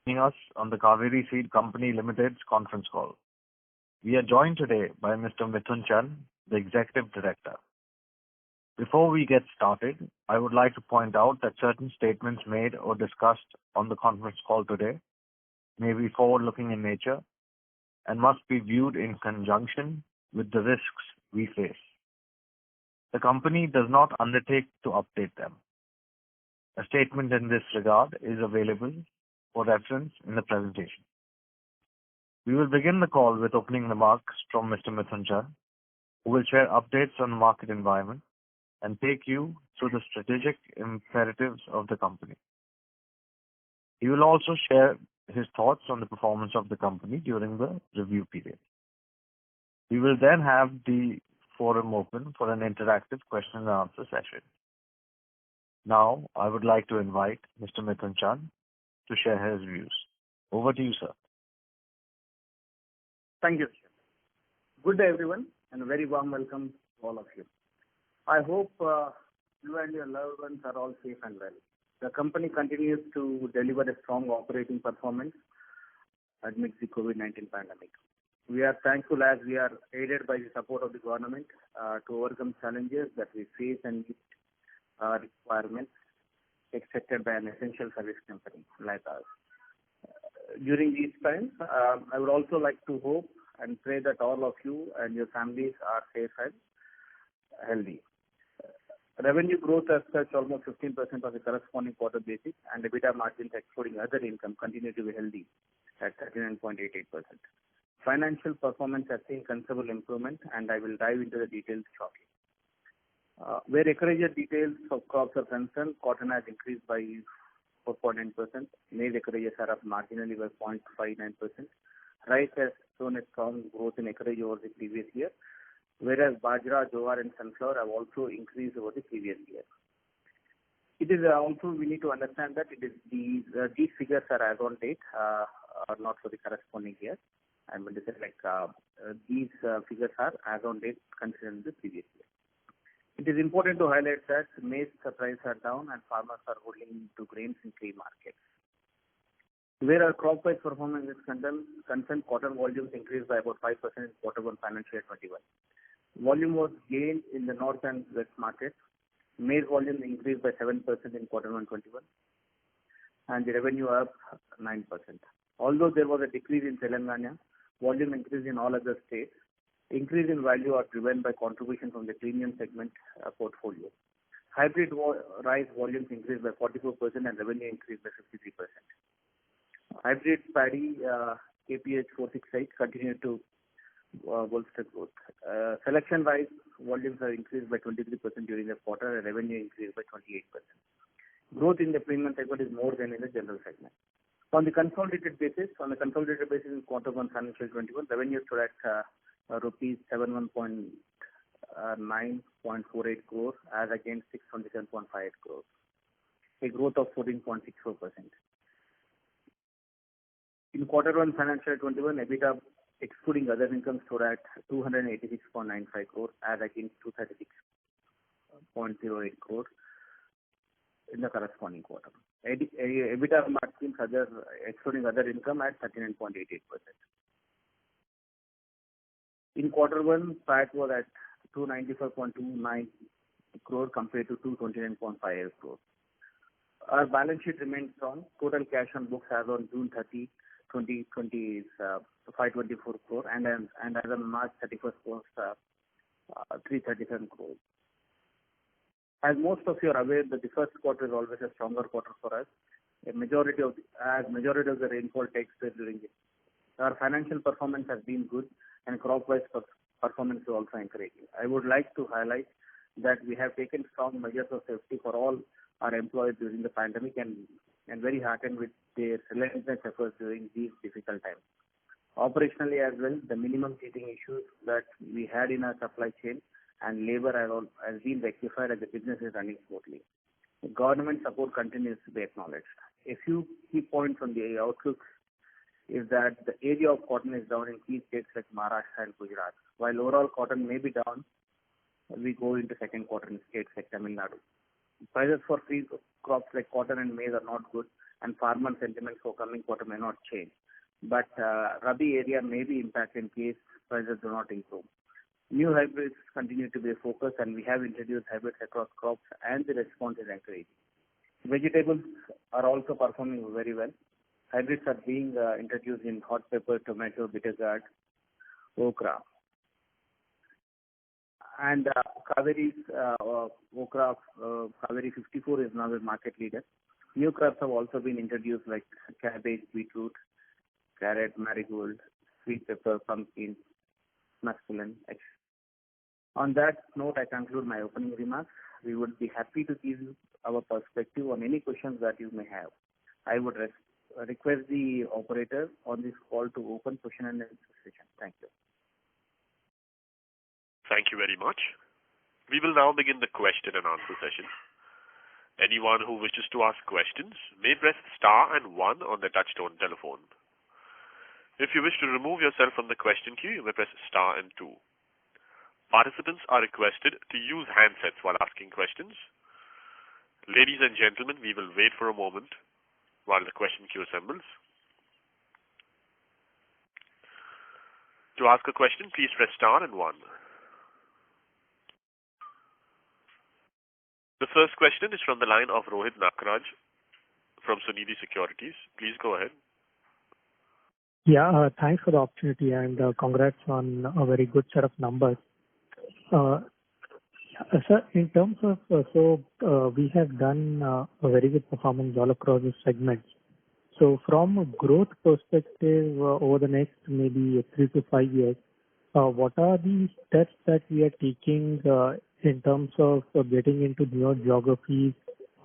Joining us on the Kaveri Seed Company Limited's conference call. We are joined today by Mr. Mithun Chand, the Executive Director. Before we get started, I would like to point out that certain statements made or discussed on the conference call today may be forward-looking in nature and must be viewed in conjunction with the risks we face. The company does not undertake to update them. A statement in this regard is available for reference in the presentation. We will begin the call with opening remarks from Mr. Mithun Chand, who will share updates on the market environment and take you through the strategic imperatives of the company. He will also share his thoughts on the performance of the company during the review period. We will then have the forum open for an interactive question and answer session. Now, I would like to invite Mr. Mithun Chand to share his views. Over to you, sir. Thank you. Good day, everyone, and a very warm welcome to all of you. I hope you and your loved ones are all safe and well. The company continues to deliver a strong operating performance amidst the COVID-19 pandemic. We are thankful as we are aided by the support of the government to overcome challenges that we face and meet requirements expected by an essential service company like us. During these times, I would also like to hope and pray that all of you and your families are safe and healthy. Revenue growth has touched almost 15% on the corresponding quarter basis, and EBITDA margins excluding other income continue to be healthy at 39.88%. Financial performance has seen considerable improvement, and I will dive into the details shortly. Where acreage details of crops are concerned, cotton has increased by 4.9%. Maize acreages are up marginally by 0.59%. Rice has shown a strong growth in acreage over the previous year, whereas bajra, jowar and sunflower have also increased over the previous year. It is also, we need to understand that these figures are as on date, are not for the corresponding year. I mean to say these figures are as on date considering the previous year. It is important to highlight that maize supplies are down and farmers are holding to grains in key markets. Where our crop-wise performance is concerned, cotton volumes increased by about 5% in Q1 financial year 21. Volume was gained in the north and west markets. Maize volume increased by 7% in Q1 21 and the revenue up 9%. Although there was a decrease in Telangana, volume increased in all other states. Increase in value are driven by contribution from the premium segment portfolio. Hybrid rice volumes increased by 44% and revenue increased by 53%. Hybrid paddy KPH 468 continued to bolster growth. Selection rice volumes have increased by 23% during the quarter and revenue increased by 28%. Growth in the premium segment is more than in the general segment. On the consolidated basis in Q1 financial 21, revenue stood at rupees 71.9.48 crores as against 627.58 crores, a growth of 14.64%. In Q1 financial 21, EBITDA excluding other income stood at 286.95 crores as against 236.08 crores in the corresponding quarter. EBITDA margins excluding other income at 39.88%. In Q1, PAT was at 295.29 crore compared to 229.58 crore. Our balance sheet remains strong. Total cash on books as on June 30, 2020 is 524 crore and as on March 31st was 337 crore. As most of you are aware that the first quarter is always a stronger quarter for us. Majority of the rainfall takes place during it. Our financial performance has been good and crop-wise performance is also encouraging. I would like to highlight that we have taken strong measures of safety for all our employees during the pandemic and very heartened with their relentless efforts during these difficult times. Operationally as well, the minimum teething issues that we had in our supply chain and labor has been rectified and the business is running smoothly. The government support continues to be acknowledged. A few key points on the outlook is that the area of cotton is down in key states like Maharashtra and Gujarat. While overall cotton may be down, we go into second quarter in states like Tamil Nadu. Prices for three crops like cotton and maize are not good and farmer sentiment for coming quarter may not change. But Rabi area may be impacted in case prices do not improve. New hybrids continue to be a focus, and we have introduced hybrids across crops, and the response is encouraging. Vegetables are also performing very well. Hybrids are being introduced in hot pepper, tomato, bitter gourd, okra. And Kaveri's okra, Kaveri 54 is now the market leader. New crops have also been introduced like cabbage, beetroot, carrot, marigold, sweet pepper, pumpkin, masculine, etc. On that note, I conclude my opening remarks. We would be happy to give you our perspective on any questions that you may have. I would request the operator on this call to open question and answer session. Thank you. Thank you very much. We will now begin the question and answer session. Anyone who wishes to ask questions may press star and 1 on their touchtone telephone. If you wish to remove yourself from the question queue, you may press star and 2. Participants are requested to use handsets while asking questions. Ladies and gentlemen, we will wait for a moment while the question queue assembles. To ask a question, please press star and 1. The first question is from the line of Rohit Nagraj from Sunidhi Securities. Please go ahead. Yeah, thanks for the opportunity and congrats on a very good set of numbers. Sir, in terms of, we have done a very good performance all across the segments. So from a growth perspective, over the next maybe 3 to 5 years, what are the steps that we are taking in terms of getting into newer geographies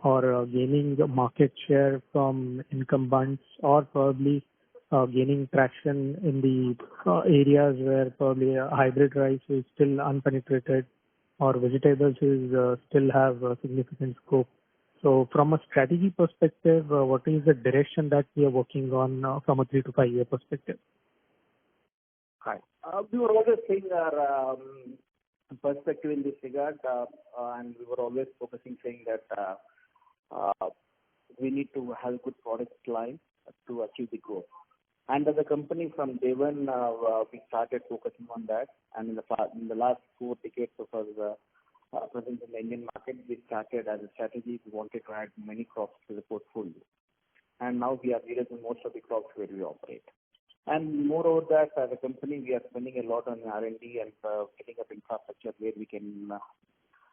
or gaining market share from incumbents, or probably gaining traction in the areas where probably hybrid rice is still unpenetrated or vegetables is still have significant scope. So from a strategy perspective, what is the direction that we are working on from a 3 to 5 year perspective? Hi. We were always saying our perspective in this regard, and we were always focusing saying that we need to have good product line to achieve the growth. And as a company from day one, we started focusing on that. And in the last 4 decades of our presence in the Indian market, we started as a strategy. We wanted to add many crops to the portfolio. And now we are leaders in most of the crops where we operate. And moreover that, as a company, we are spending a lot on R&D and setting up infrastructure where we can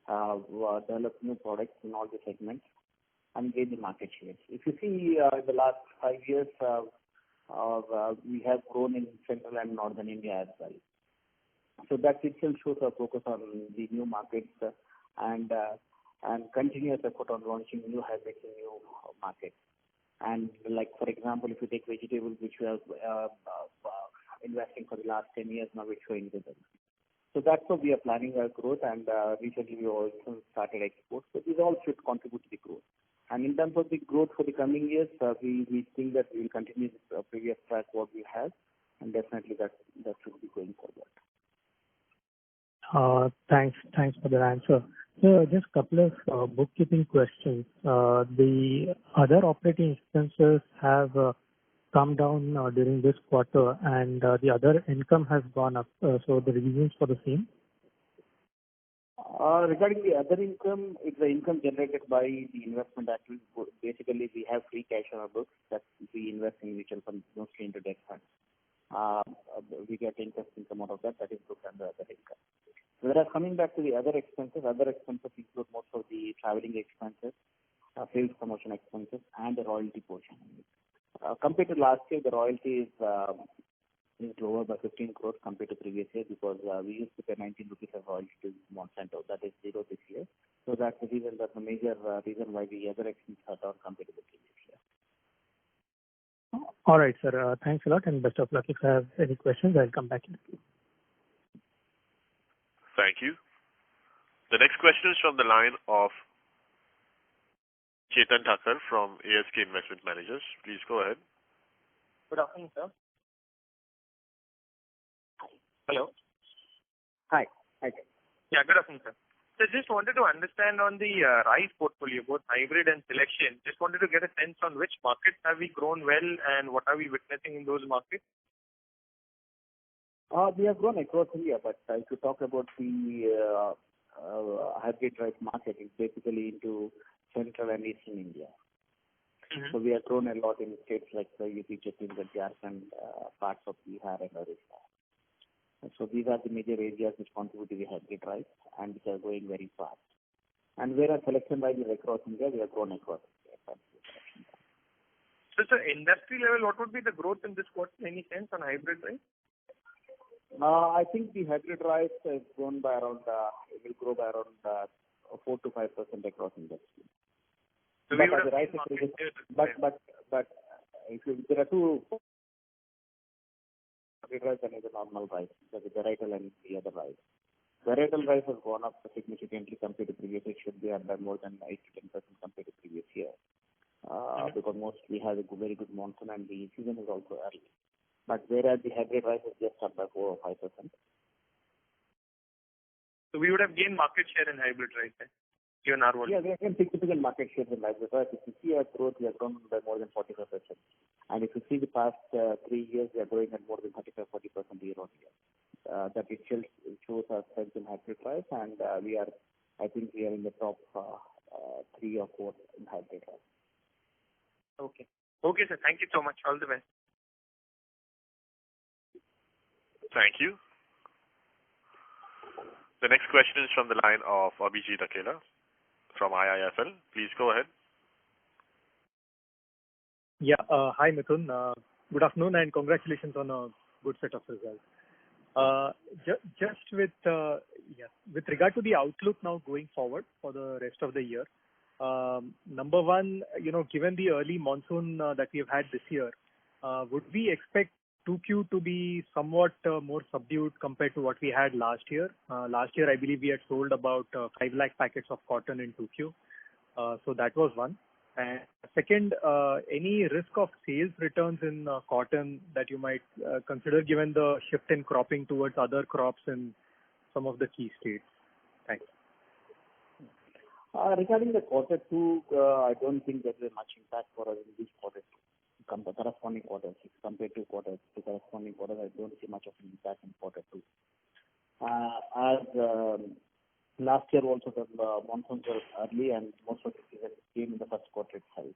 develop new products in all the segments and gain the market shares. If you see in the last 5 years, we have grown in central and northern India as well. So that itself shows our focus on the new markets and continuous effort on launching new hybrids in new markets. And like, for example, if you take vegetables, which we are investing for the last 10 years now, we're showing results. So that's how we are planning our growth, and recently we also started exports. So these all should contribute to the growth. And in terms of the growth for the coming years, we think that we will continue this previous track what we have, and definitely that should be going forward. Thanks for the answer. So just a couple of bookkeeping questions. The other operating expenses have come down during this quarter, and the other income has gone up. So the reasons for the same? Regarding the other income, it's the income generated by the investment activity. Basically, we have free cash on our books that we invest in mutual funds, mostly into debt funds. We get interest income out of that. That is booked under other income. Whereas coming back to the other expenses include most of the traveling expenses, sales promotion expenses, and the royalty portion. Compared to last year, the royalty is lower by 15 crores compared to previous year, because we used to pay 19 rupees as royalty to Monsanto. That is zero this year. So that's the reason, that's the major reason why the other expenses are down compared to the previous year. All right, sir. Thanks a lot and best of luck. If I have any questions, I'll come back in. Thank you. The next question is from the line of Chetan Thakkar from ASK Investment Managers. Please go ahead. Good afternoon, sir. Hello. Hi. Yeah, good afternoon, sir. So just wanted to understand on the rice portfolio, both hybrid and selection. Just wanted to get a sense on which markets have we grown well and what are we witnessing in those markets? We have grown across India, but if you talk about the hybrid rice market, it's basically into central and eastern India. So we have grown a lot in states like UP, Chhattisgarh, Jharkhand, parts of Bihar and Orissa. So these are the major areas which contribute to the hybrid rice and which are growing very fast. And whereas selection rice is across India, we have grown across India. So, sir, industry level, what would be the growth in this quarter? Any sense on hybrid rice? I think the hybrid rice has grown by around, it will grow by around 4 to 5% across industry. So but we would have rice market share. but if you, there are two hybrid rice and the normal rice, that is the varietal and the other rice. Varietal rice has gone up significantly compared to previous year. It should be up by more than 8 to 10% compared to previous year. Because most we have a very good monsoon and the season is also early. But whereas the hybrid rice is just up by 4 or 5%. So we would have gained market share in hybrid rice, given our volume. Yeah, we have gained significant market share in hybrid rice. If you see our growth, we have grown by more than 45%. And if you see the past 3 years, we are growing at more than 35-40% year on year. That it shows our strength in hybrid rice, and I think we are in the top 3 or 4 in hybrid rice. Okay. Okay, sir. Thank you so much. All the best. Thank you. The next question is from the line of Abhijit Akela from IIFL. Please go ahead. Yeah. Hi, Mithun. Good afternoon and congratulations on a good set of results. Just with regard to the outlook now going forward for the rest of the year, number one, given the early monsoon that we have had this year, would we expect 2Q to be somewhat more subdued compared to what we had last year? Last year, I believe we had sold about 5 lakh packets of cotton in 2Q. So that was one. And second, any risk of sales returns in cotton that you might consider given the shift in cropping towards other crops in some of the key states? Thanks. Regarding the quarter 2, I don't think there is much impact for us in this quarter 2. The corresponding quarters, compared to corresponding quarters, I don't see much of an impact in quarter 2. As last year also the monsoons were early and most of the season came in the first quarter itself.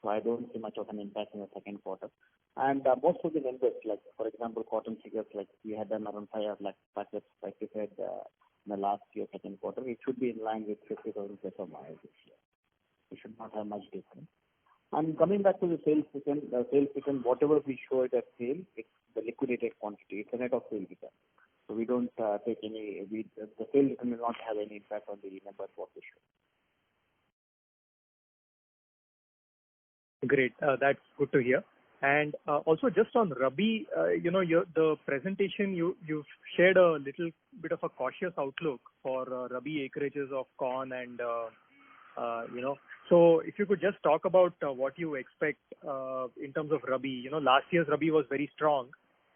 So I don't see much of an impact in the second quarter. And most of the numbers, like for example, cotton figures, like we had done around 5 lakh packets, like we said, in the last year, second quarter, it should be in line with 50,000 plus or minus this year. We should not have much difference. And coming back to the sales return, whatever we show it as sale, it's the liquidated quantity. It's a net of sale return. So we don't take any, the sale return will not have any impact on the numbers what we show. Great. That's good to hear. And also just on Rabi, the presentation, you've shared a little bit of a cautious outlook for Rabi acreages of corn and, so if you could just talk about what you expect in terms of Rabi. Last year's Rabi was very strong.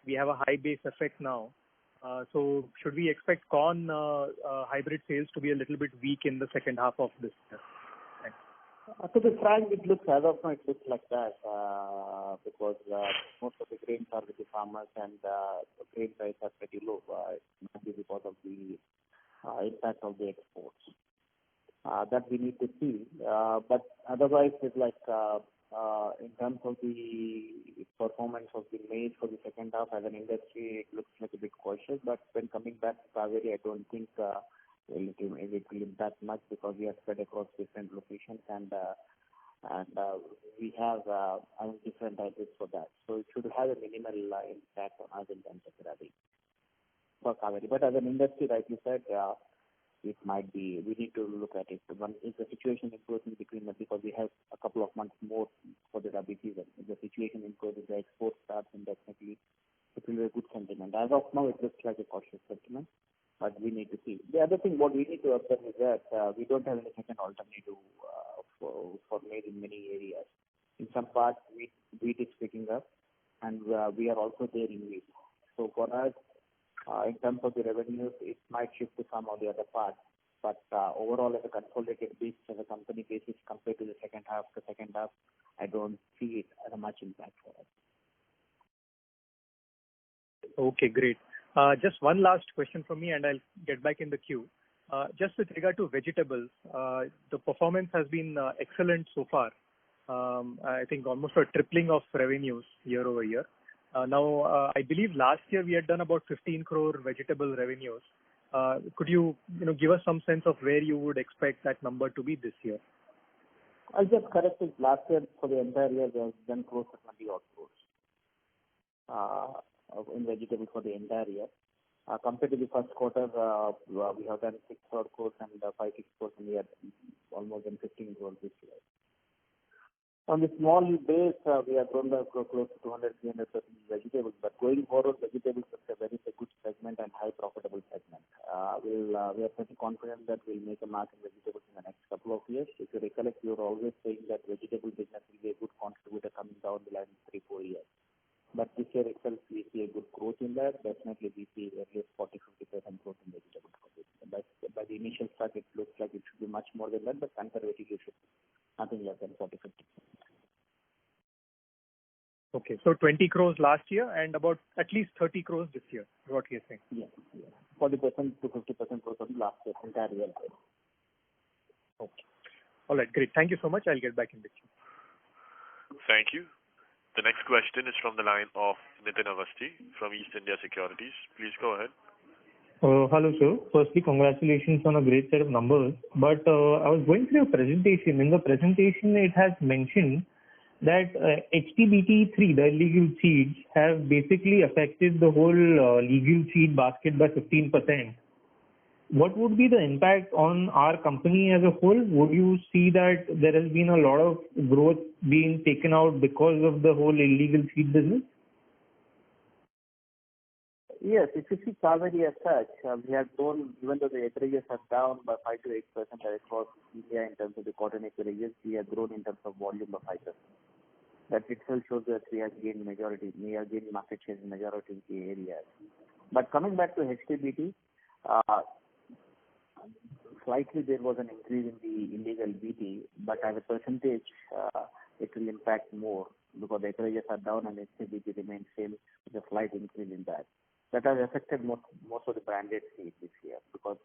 We have a high base effect now. So should we expect corn hybrid sales to be a little bit weak in the second half of this year? To be frank, it looks as of now, it looks like that because most of the grains are with the farmers and the grain prices are pretty low. It might be because of the impact of the exports. That we need to see. But otherwise, it's like in terms of the performance of the maize for the second half as an industry, it looks like a bit cautious. But when coming back to Kaveri, I don't think it will impact much because we are spread across different locations and we have different hybrids for that. So it should have a minimal impact on us in terms of Rabi for Kaveri. But as an industry, like you said, it might be, we need to look at it. One is the situation improves in between them because we have a couple of months more for the Rabi season. If the situation improves, the export starts, and definitely it will be a good sentiment. As of now, it looks like a cautious sentiment, but we need to see. The other thing, what we need to observe is that we don't have any second alternative for maize in many areas. In some parts, wheat is picking up, and we are also there in wheat. So for us, in terms of the revenues, it might shift to some of the other parts. But overall, as a consolidated basis, as a company basis, compared to the second half, I don't see it as a much impact for us. Okay, great. Just one last question from me, and I'll get back in the queue. Just with regard to vegetables, the performance has been excellent so far. I think almost a tripling of revenues year over year. Now, I believe last year we had done about 15 crore vegetable revenues. Could you give us some sense of where you would expect that number to be this year? I'll just correct it. Last year, for the entire year, we have done close to 20 odd crores in vegetables for the entire year. Compared to the first quarter, we have done 6 odd crores and 5-6 crores, and we had almost than 15 crores this year. On the small base, we have grown by close to 200-300% vegetables. But going forward, vegetables is a very good segment and high profitable segment. We are pretty confident that we'll make a mark in vegetables in the next couple of years. If you recollect, you were always saying that vegetable business will be a good contributor coming down the line in 3-4 years. But this year itself, we see a good growth in that. Definitely, we see at least 40-50% growth in vegetables. By the initial start, it looks like it should be much more than that, but conservatively, it should be nothing less than 40-50%. Okay, so 20 crores last year and about at least 30 crores this year, is what you're saying? Yes. 40% to 50% growth on last year, entire year. Okay. All right, great. Thank you so much. I'll get back in the queue. Thank you. The next question is from the line of Nitin Awasthi from East India Securities. Please go ahead. Hello, sir. Firstly, congratulations on a great set of numbers. But I was going through your presentation. In the presentation, it has mentioned that HTBT3, the illegal seeds, have basically affected the whole legal seed basket by 15%. What would be the impact on our company as a whole? Would you see that there has been a lot of growth being taken out because of the whole illegal seed business? Yes, if you see Kaveri as such, we have grown, even though the acreages are down by 5 to 8% across India in terms of the cotton acreages, we have grown in terms of volume by 5%. That itself shows that we have gained market share in majority of the areas. But coming back to HTBT, slightly there was an increase in the illegal BT, but as a percentage, it will impact more because the acreages are down and HTBT remains same with a slight increase in that. That has affected most of the branded seed this year because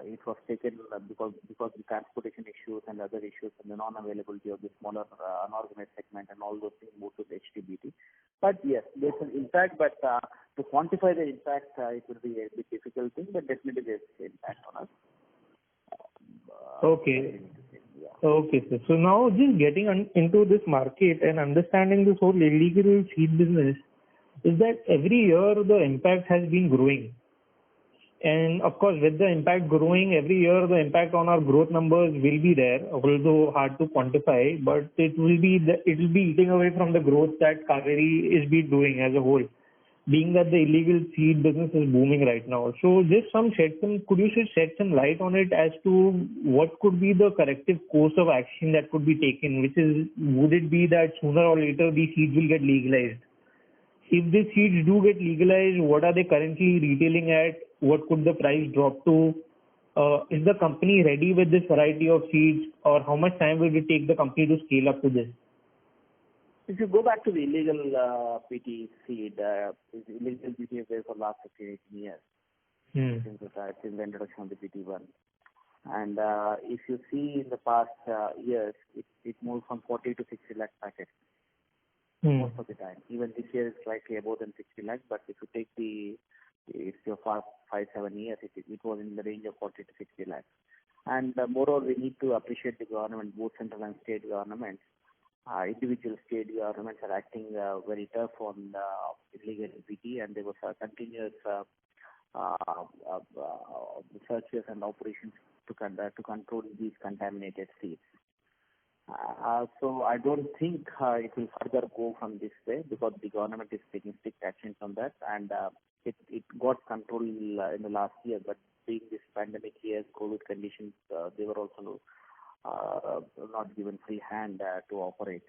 it was taken because the transportation issues and other issues and the non-availability of the smaller unorganized segment and all those things moved to the HTBT. But yes, there's an impact, but to quantify the impact, it will be a bit difficult thing, but definitely there's an impact on us. Okay. Okay, sir. So now just getting into this market and understanding this whole illegal seed business is that every year the impact has been growing. And of course, with the impact growing every year, the impact on our growth numbers will be there, although hard to quantify, but it will be eating away from the growth that Kaveri is doing as a whole, being that the illegal seed business is booming right now. So just could you shed some light on it as to what could be the corrective course of action that could be taken, would it be that sooner or later these seeds will get legalized? If these seeds do get legalized, what are they currently retailing at? What could the price drop to? Is the company ready with this variety of seeds, or how much time will it take the company to scale up to this? If you go back to the illegal PT seed, illegal PT is there for the last 15-18 years since the introduction of the PT1. And if you see in the past years, it moved from 40 to 60 lakh packets most of the time. Even this year is slightly above than 60 lakh, but if you take it's your 5-7 years, it was in the range of 40 to 60 lakhs. And moreover, we need to appreciate the government, both central and state governments. Individual state governments are acting very tough on illegal PT, and there was a continuous searches and operations to control these contaminated seeds. So I don't think it will further go from this way because the government is taking strict actions on that, and it got control in the last year. But being this pandemic year, COVID conditions, they were also not given free hand to operate.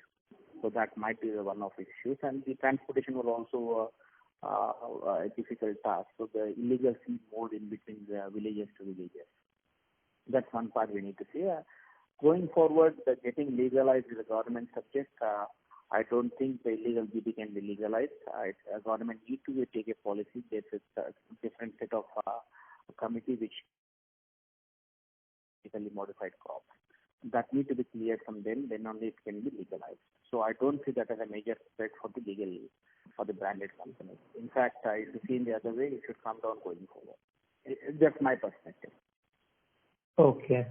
So that might be one of the issues. And the transportation was also a difficult task. So the illegal seed moved in between the villages to villages. That's one part we need to see. Going forward, getting legalized is a government subject. I don't think the illegal BD can be legalized. Government needs to take a policy. There's a different set of committee which genetically modified crops. That need to be cleared from them, then only it can be legalized. So I don't see that as a major threat for the branded companies. In fact, if you see in the other way, it should come down going forward. That's my perspective. Okay.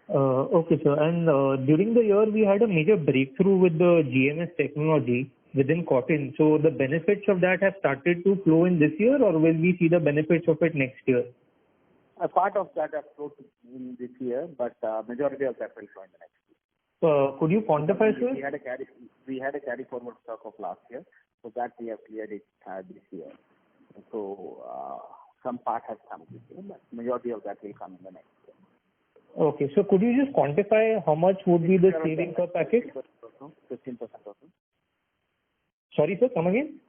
Okay, sir. And during the year, we had a major breakthrough with the GMS technology within cotton. So the benefits of that have started to flow in this year, or will we see the benefits of it next year? A part of that has flowed in this year, but majority of that will flow in the next year. Could you quantify, sir? We had a carry forward stock of last year, so that we have cleared it this year. So some part has come this year, but majority of that will come in the next year. Okay, so could you just quantify how much would be the saving per packet? 15% also. Sorry, sir, come again?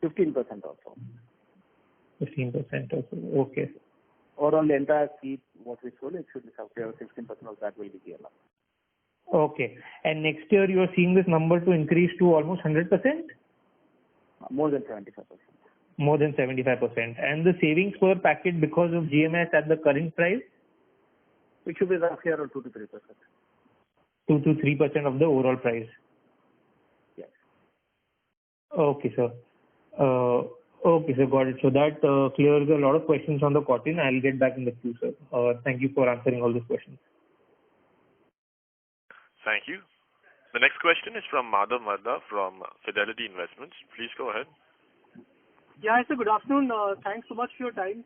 15% also. 15% also. Okay. Or on the entire seed, what we sold, it should be somewhere 16% of that will be GMS. Okay. And next year, you are seeing this number to increase to almost 100%? More than 75%. More than 75%. And the savings per packet because of GMS at the current price? It should be roughly around 2 to 3%. 2 to 3% of the overall price? Yes. Okay, sir. Okay, sir, got it. So that clears a lot of questions on the cotton. I'll get back in the queue, sir. Thank you for answering all these questions. Thank you. The next question is from Madhav Marda from Fidelity Investments. Please go ahead. Yeah, sir, good afternoon. Thanks so much for your time.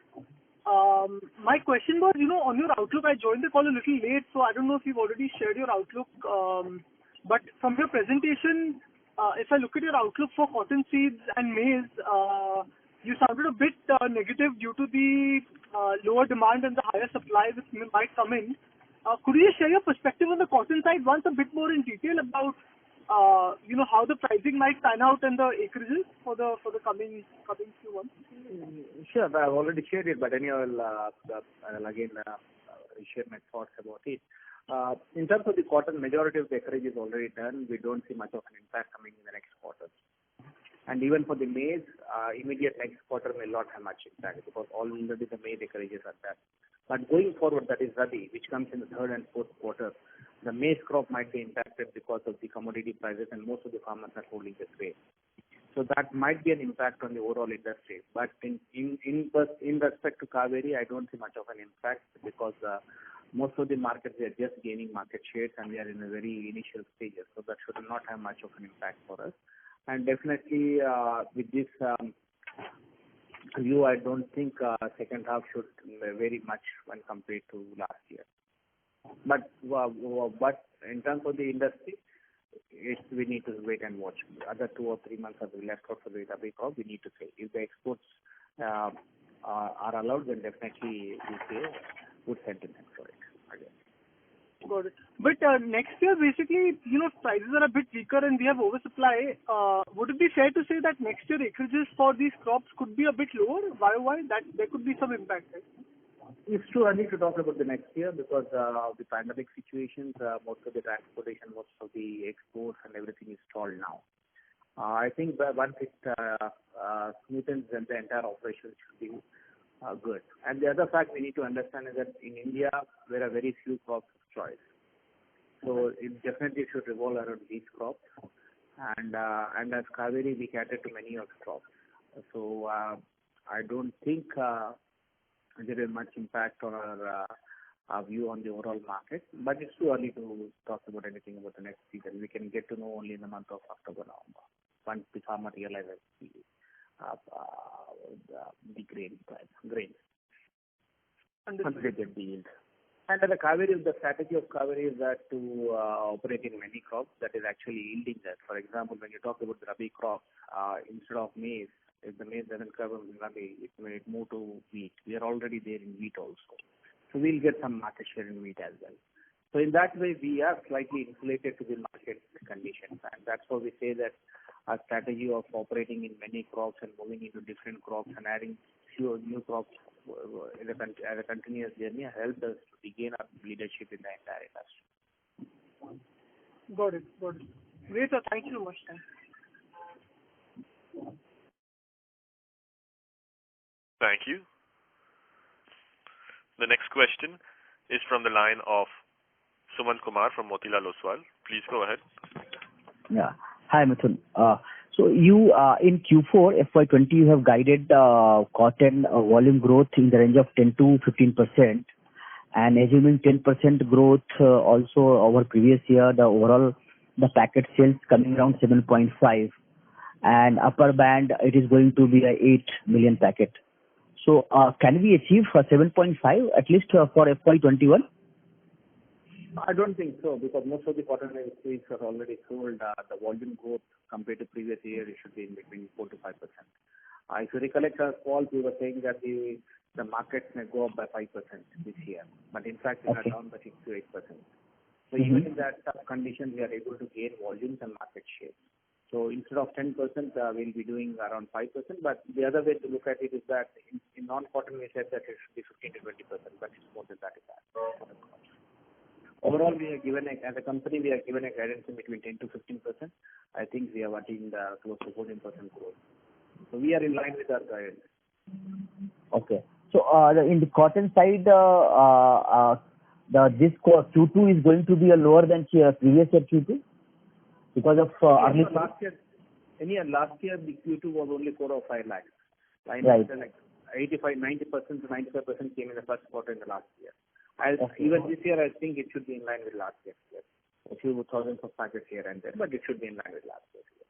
My question was, on your outlook, I joined the call a little late, so I don't know if you've already shared your outlook. But from your presentation, if I look at your outlook for cotton seeds and maize, you sounded a bit negative due to the lower demand and the higher supply which might come in. Could you share your perspective on the cotton side once a bit more in detail about how the pricing might pan out and the acreages for the coming few months? Sure, I've already shared it, but anyway, I'll again share my thoughts about it. In terms of the cotton, majority of the acreage is already done. We don't see much of an impact coming in the next quarter. And even for the maize, immediate next quarter may not have much impact because already the maize acreages are done. But going forward, that is Rabi, which comes in the third and fourth quarter, the maize crop might be impacted because of the commodity prices, and most of the farmers are holding this rate. So that might be an impact on the overall industry. But in respect to Kaveri, I don't see much of an impact because most of the markets are just gaining market shares and we are in a very initial stages. So that should not have much of an impact for us. And definitely with this view, I don't think second half should vary much when compared to last year. But in terms of the industry, we need to wait and watch. Other 2 or 3 months are left out for the Rabi crop. We need to see if the exports are allowed, then definitely we see good sentiment for it again. Got it. But next year, basically, prices are a bit weaker and we have oversupply. Would it be fair to say that next year acreages for these crops could be a bit lower? Why? That there could be some impact, right? It's too early to talk about the next year because of the pandemic situations, most of the transportation, most of the exports and everything is stalled now. I think once it smoothens, then the entire operation should be good. And the other fact we need to understand is that in India, there are very few crops of choice. So it definitely should revolve around these crops. And as Kaveri, we cater to many of the crops. So I don't think there is much impact on our view on the overall market. But it's too early to talk about anything about the next season. We can get to know only in the month of October, November, once the farmer realizes the grains. Once they get the yield. And the Kaveri, the strategy of Kaveri is that to operate in many crops that is actually yielding that. For example, when you talk about the Rabi crop, instead of maize, if the maize doesn't cover in Rabi, it may move to wheat. We are already there in wheat also. So we'll get some market share in wheat as well. So in that way, we are slightly insulated to the market conditions. And that's why we say that our strategy of operating in many crops and moving into different crops and adding few new crops as a continuous journey helped us to regain our leadership in the entire industry. Got it. Great, sir. Thank you so much. Thank you. The next question is from the line of Sumant Kumar from Motilal Oswal. Please go ahead. Yeah. Hi, Mithun. So you in Q4 FY20 you have guided cotton volume growth in the range of 10 to 15%, and assuming 10% growth also over previous year, the overall packet sales coming around 7.5, and upper band it is going to be a 8 million packet. So can we achieve 7.5 at least for FY21? I don't think so, because most of the cotton seeds are already sold. The volume growth compared to previous year, it should be in between 4 to 5%. If you recollect our calls, we were saying that the markets may go up by 5% this year, but in fact they are down by 6 to 8%. So even in that tough condition, we are able to gain volumes and market share. So instead of 10%, we'll be doing around 5%. But the other way to look at it is that in non-cotton, we said that it should be 15 to 20%, but it's more than that. Overall, we are given as a company, we are given a guidance in between 10 to 15%. I think we are attained close to 14% growth. So we are in line with our guidance. Okay. So in the cotton side, this Q2 is going to be lower than previous year Q2 because of early. Last year the Q2 was only 4 or 5 lakhs. Right. Like 90% to 95% came in the first quarter in the last year. Even this year, I think it should be in line with last year. Yes. A few thousands of packets here and there, but it should be in line with last year. Yes.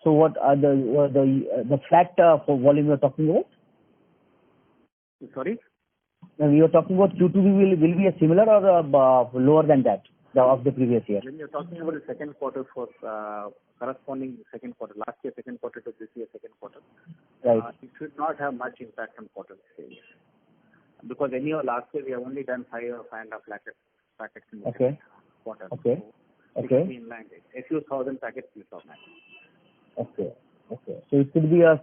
So what are the flat for volume you are talking about? Sorry? When you are talking about Q2 will be a similar or lower than that of the previous year? When you're talking about the second quarter for corresponding second quarter, last year second quarter to this year second quarter, right. It should not have much impact on cotton sales. Because anyhow, last year we have only done 5 or 5.5 packets in the second quarter. Okay. So it should be in line. A few thousand packets we saw. Okay. So it could be a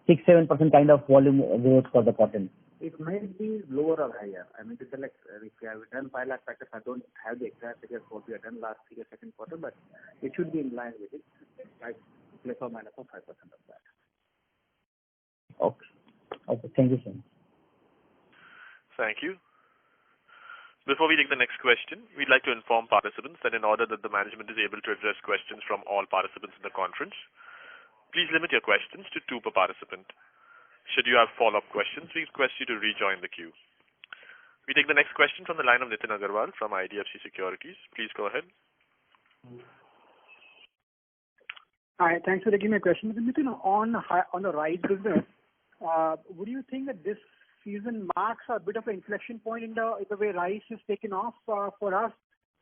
6-7% kind of volume growth for the cotton. It might be lower or higher. I mean, to select, if we have done 5 lakh packets, I don't have the exact figures what we have done last year second quarter, but it should be in line with it, like plus or minus of 5% of that. Okay. Thank you so much. Thank you. Before we take the next question, we'd like to inform participants that in order that the management is able to address questions from all participants in the conference, please limit your questions to 2 per participant. Should you have follow-up questions, we request you to rejoin the queue. We take the next question from the line of Nitin Agarwal from IDFC Securities. Please go ahead. Hi, thanks for taking my question. Nitin, on the rice business, would you think that this season marks a bit of an inflection point in the way rice is taken off for us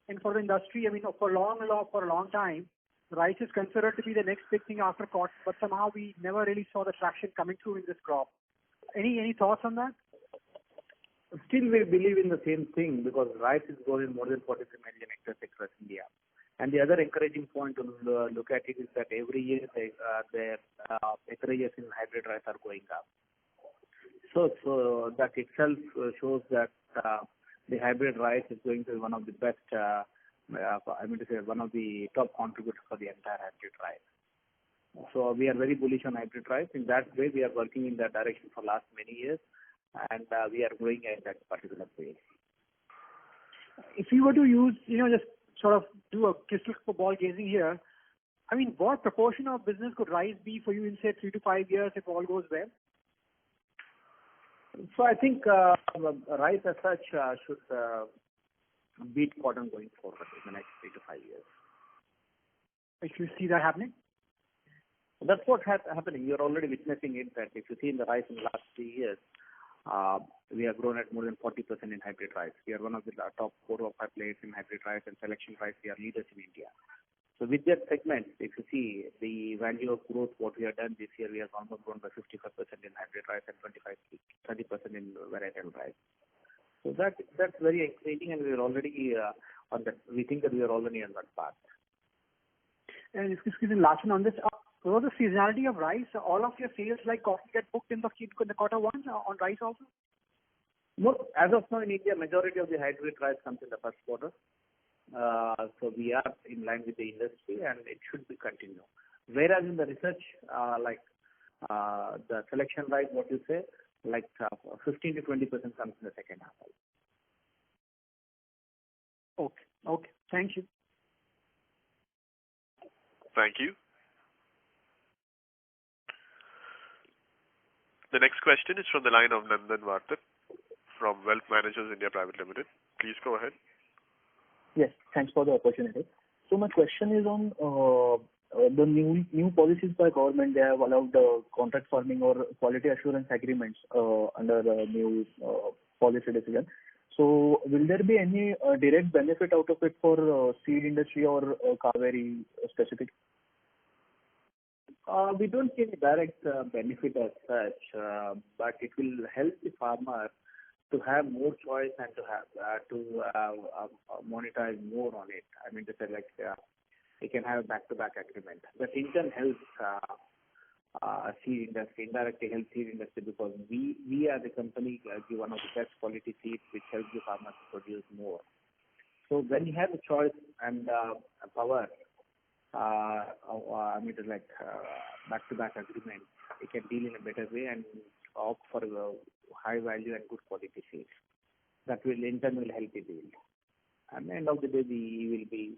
and for the industry? I mean, for a long time, rice is considered to be the next big thing after cotton, but somehow we never really saw the traction coming through in this crop. Any thoughts on that? Still, we believe in the same thing because rice is growing more than 43 million hectares across India. And the other encouraging point to look at it is that every year the acreages in hybrid rice are going up. So that itself shows that the hybrid rice is going to be one of the best, one of the top contributors for the entire hybrid rice. So we are very bullish on hybrid rice. In that way, we are working in that direction for last many years, and we are growing at that particular pace. If you were to use, just sort of do a crystal ball gazing here, I mean, what proportion of business could rice be for you in, say, 3 to 5 years if all goes well? So I think rice as such should beat cotton going forward in the next 3 to 5 years. If you see that happening? That's what happening. You're already witnessing it. That if you see in the rice in the last 3 years, we have grown at more than 40% in hybrid rice. We are one of the top 4 or 5 players in hybrid rice and selection rice. We are leaders in India. So with that segment, if you see the value of growth, what we have done this year, we have almost grown by 55% in hybrid rice and 30% in varietal rice. So that's very exciting, and we are already on that. We think that we are already on that path. And excuse me, last one on this. Was the seasonality of rice, all of your sales like coffee get booked in the quarter one on rice also? No, as of now in India, majority of the hybrid rice comes in the first quarter. So we are in line with the industry and it should be continued. Whereas in the research, the selection rice, what you say, 15 to 20% comes in the second half. Okay. Thank you. Thank you. The next question is from the line of Nandan Vartak from Wealth Managers India Private Limited. Please go ahead. Yes, thanks for the opportunity. So my question is on the new policies by government. They have allowed contract farming or quality assurance agreements under the new policy decision. So will there be any direct benefit out of it for seed industry or Kaveri specific? We don't see any direct benefit as such, but it will help the farmer to have more choice and to monetize more on it. I mean to say they can have back-to-back agreement. That in turn helps seed industry, indirectly helps seed industry because we as a company give one of the best quality seeds which helps the farmers to produce more. So when you have a choice and power, back-to-back agreement, you can deal in a better way and opt for high value and good quality seeds. That will in turn will help the yield. At the end of the day, we will be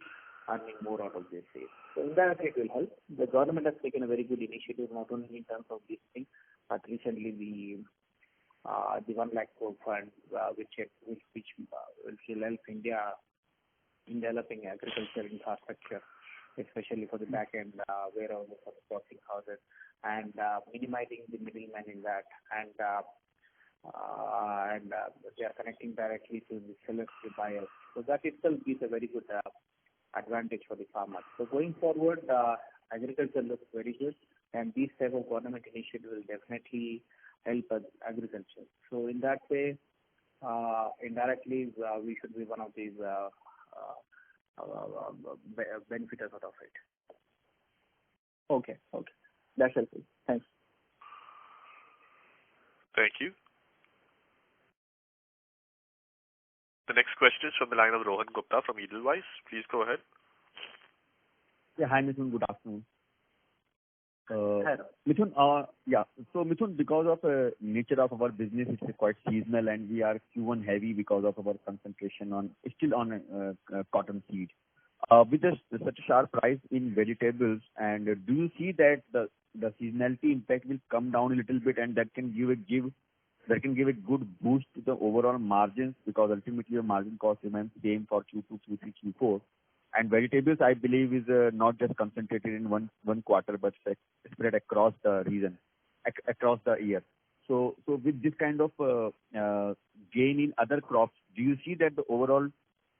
earning more out of this seed. So indirectly it will help. The government has taken a very good initiative, not only in terms of this thing, but recently the 1 lakh crore fund, which will help India in developing agriculture infrastructure, especially for the back end warehouses for the processing houses, and minimizing the middleman in that, and they are connecting directly to the sellers, to buyers. So that itself gives a very good advantage for the farmers. So going forward, agriculture looks very good, and these type of government initiatives will definitely help agriculture. So in that way, indirectly, we should be one of these benefiters out of it. Okay. That's helpful. Thanks. Thank you. The next question is from the line of Rohan Gupta from Edelweiss. Please go ahead. Yeah, hi Mithun, good afternoon. Hi. Mithun, so Mithun, because of nature of our business, it's quite seasonal and we are Q1 heavy because of our concentration on cotton seed. With such a sharp rise in vegetables, and do you see that the seasonality impact will come down a little bit, and that can give a good boost to the overall margins, because ultimately your margin cost remains same for Q2, Q3, Q4. And vegetables, I believe, is not just concentrated in one quarter, but spread across the region, across the year. So with this kind of gain in other crops, do you see that the overall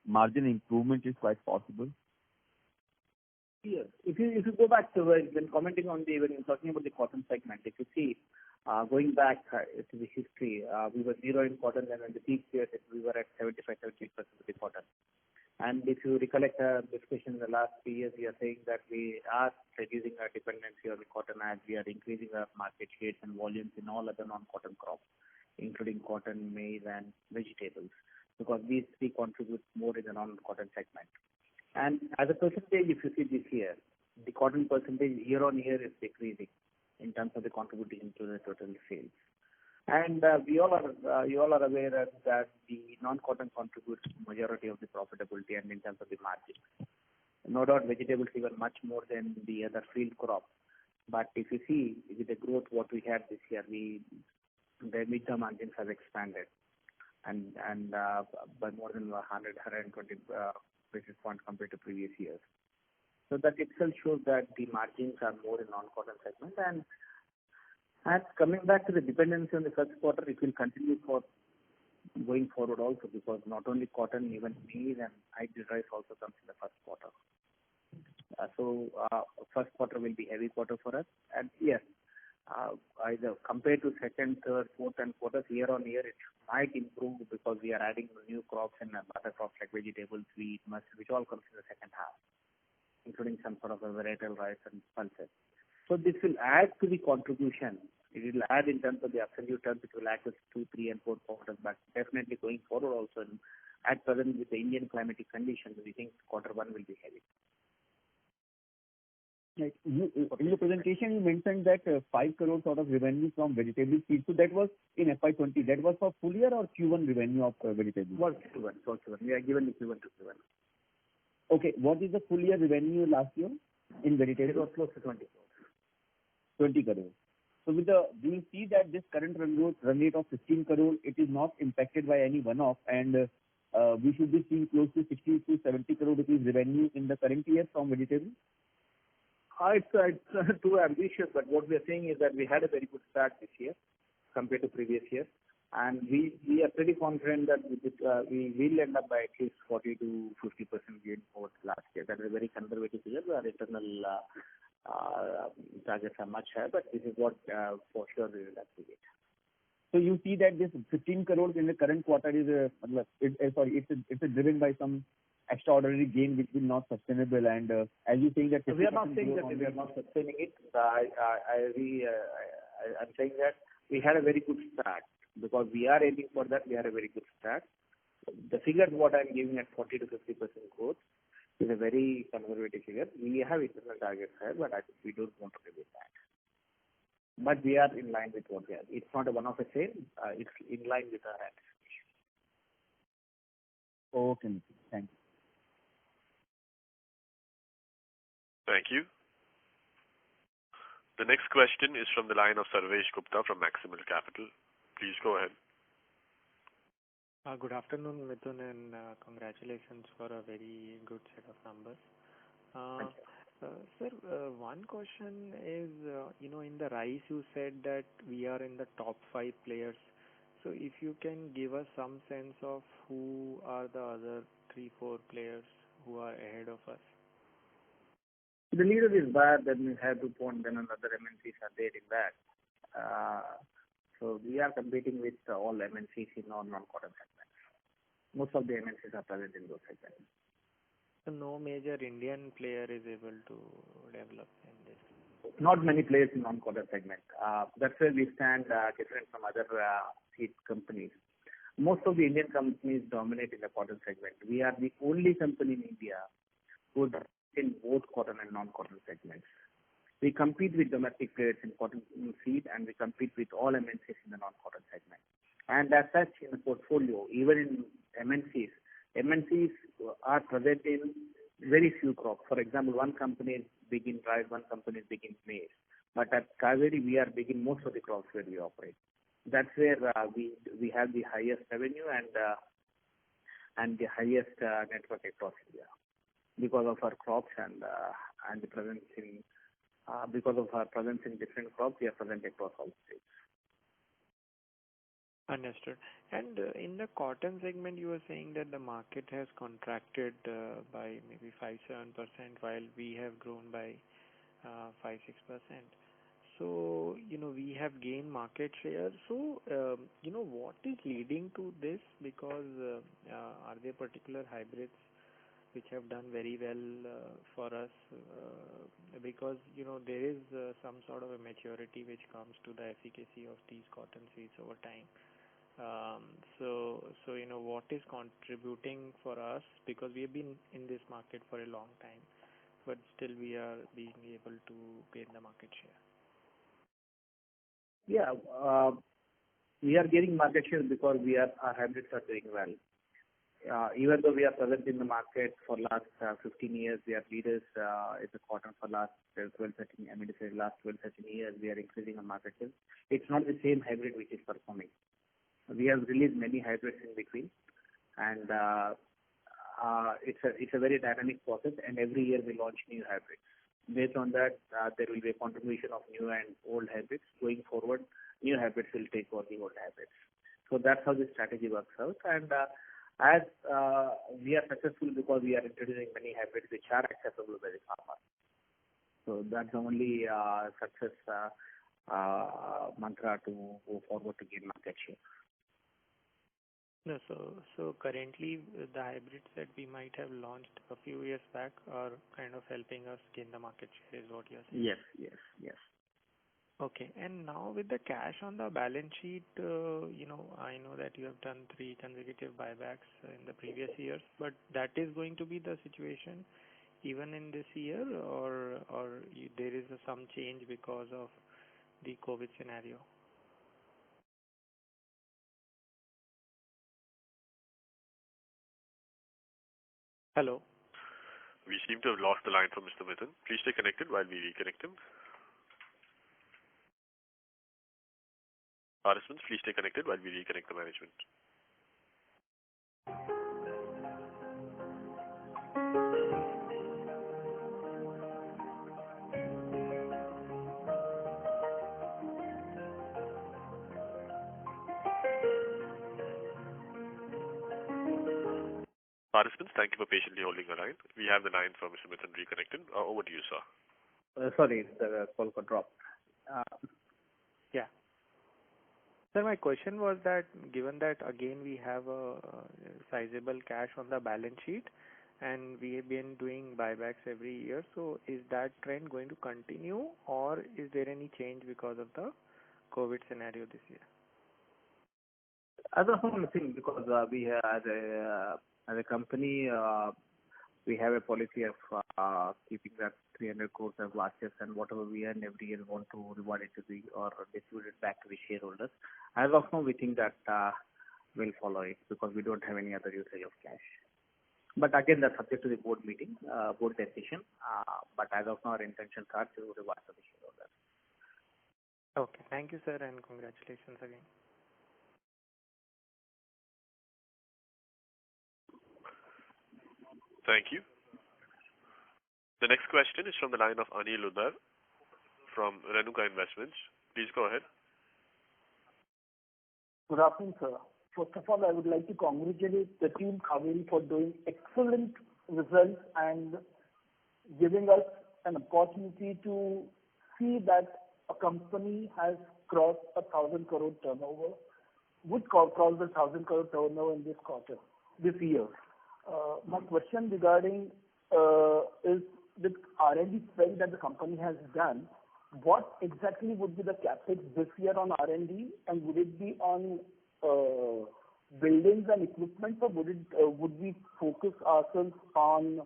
margin improvement is quite possible? Yes. If you go back to when commenting on when you're talking about the cotton segment, if you see going back to the history, we were zero in cotton, and in the peak years we were at 75-78% of the cotton. And if you recollect our discussion in the last 3 years, we are saying that we are reducing our dependency on the cotton as we are increasing our market shares and volumes in all other non-cotton crops, including cotton, maize, and vegetables, because these three contribute more in the non-cotton segment. And as a percentage, if you see this year, the cotton percentage year on year is decreasing in terms of the contribution to the total sales. And you all are aware that the non-cotton contributes majority of the profitability and in terms of the margins. No doubt, vegetables even much more than the other field crop. But if you see with the growth what we had this year, the EBITDA margins have expanded and by more than 120 basis points compared to previous years. So that itself shows that the margins are more in non-cotton segment. And coming back to the dependency on the first quarter, it will continue for going forward also, because not only cotton, even maize and hybrid rice also comes in the first quarter. So first quarter will be heavy quarter for us. And yes, either compared to second, third, fourth and quarters, year on year, it might improve because we are adding new crops and other crops like vegetables, wheat, mustard, which all comes in the second half. including some sort of a varietal rice and pulses. So this will add to the contribution. It will add in terms of the absolute terms, it will add to 2, 3, and 4 quarters, but definitely going forward also, at present with the Indian climatic conditions, we think quarter 1 will be heavy. Right. In your presentation, you mentioned that 5 crore sort of revenue from vegetable seeds. So that was in FY20. That was for full year or Q1 revenue of vegetables? Was Q1. We are given the Q1 to Q1. Okay. What is the full year revenue last year in vegetables? It was close to 20 crores. 20 crores. So do you see that this current run rate of 15 crore, it is not impacted by any one-off, and we should be seeing close to 60 to 70 crore rupees revenue in the current year from vegetables? It's too ambitious, but what we are saying is that we had a very good start this year compared to previous year, and we are pretty confident that we will end up by at least 40 to 50% gain over last year. That is a very conservative figure. Our internal targets are much higher, but this is what for sure we will achieve. So you see that this 15 crores in the current quarter is it's driven by some extraordinary gain which will not sustainable, and as you saying that we are not saying that we are not sustaining it. I'm saying that we had a very good start because we are aiming for that. We had a very good start. The figure what I'm giving at 40 to 50% growth is a very conservative figure. We have internal targets here, but I think we don't want to reveal that. But we are in line with what we are. It's not a one-off sale. It's in line with our anticipation. Okay, thank you. Thank you. The next question is from the line of Sarvesh Gupta from Maximal Capital. Please go ahead. Good afternoon, Mithun, and congratulations for a very good set of numbers. Sir, one question is, in the rice you said that we are in the top 5 players. So if you can give us some sense of who are the other 3, 4 players who are ahead of us. The leader is Bayer, then we have DuPont, then another MNCs are there in that. So we are competing with all MNCs in non-cotton segments. Most of the MNCs are present in those segments. So no major Indian player is able to develop in this? Not many players in non-cotton segment. That's where we stand different from other seed companies. Most of the Indian companies dominate in the cotton segment. We are the only company in India who is in both cotton and non-cotton segments. We compete with domestic players in cotton seed, and we compete with all MNCs in the non-cotton segment. And as such, in the portfolio, even in MNCs are present in very few crops. For example, one company is big in rice, one company is big in maize. But at Kaveri, we are big in most of the crops where we operate. That's where we have the highest revenue and the highest network across India. Because of our crops and the presence in because of our presence in different crops, we are present across all states. Understood. And in the cotton segment, you were saying that the market has contracted by maybe 5-7%, while we have grown by 5-6%. So, we have gained market share. So, what is leading to this? Because are there particular hybrids which have done very well for us? Because, there is some sort of a maturity which comes to the efficacy of these cotton seeds over time. So what is contributing for us? Because we have been in this market for a long time, but still we are being able to gain the market share. Yeah, we are getting market share because our hybrids are doing well. Even though we are present in the market for last 15 years, we are leaders in the cotton for last 12-13 years. We are increasing our market share. It's not the same hybrid which is performing. We have released many hybrids in between, and it's a very dynamic process. And every year we launch new hybrids. Based on that, there will be a contribution of new and old hybrids. Going forward, new hybrids will take over the old hybrids. So that's how the strategy works out. And as we are successful because we are introducing many hybrids which are accessible by the farmer. So that's the only success mantra to go forward to gain market share. No, so currently the hybrids that we might have launched a few years back are kind of helping us gain the market share, is what you're saying? Yes. Okay. And now with the cash on the balance sheet, I know that you have done 3 consecutive buybacks in the previous years, but that is going to be the situation even in this year, or there is some change because of the COVID scenario? Hello? We seem to have lost the line from Mr. Mithun. Please stay connected while we reconnect him. Participants, please stay connected while we reconnect the management. Participants, thank you for patiently holding the line. We have the line from Mr. Mithun reconnected. Over to you, sir. Sorry, the call got dropped. Yeah. Sir, my question was that given that again we have a sizable cash on the balance sheet and we have been doing buybacks every year, so is that trend going to continue, or is there any change because of the COVID scenario this year? As of now, nothing, because we have, as a company, we have a policy of keeping that 300 crores as last year, and whatever we earn every year, we want to reward it to the or distribute it back to the shareholders. As of now, we think that we'll follow it because we don't have any other usage of cash. But again, that's subject to the board meeting, board decision. But as of now, our intentions are to reward to the shareholders. Okay. Thank you, sir, and congratulations again. Thank you. The next question is from the line of Anil Udar from Renuka Investments. Please go ahead. Good afternoon, sir. First of all, I would like to congratulate the team Kaveri for doing excellent results and giving us an opportunity to see that a company has crossed 1,000 crore turnover, would cross the 1,000 crore turnover in this year. My question regarding is the R&D spend that the company has done, what exactly would be the capex this year on R&D, and would it be on buildings and equipment, or would we focus ourselves on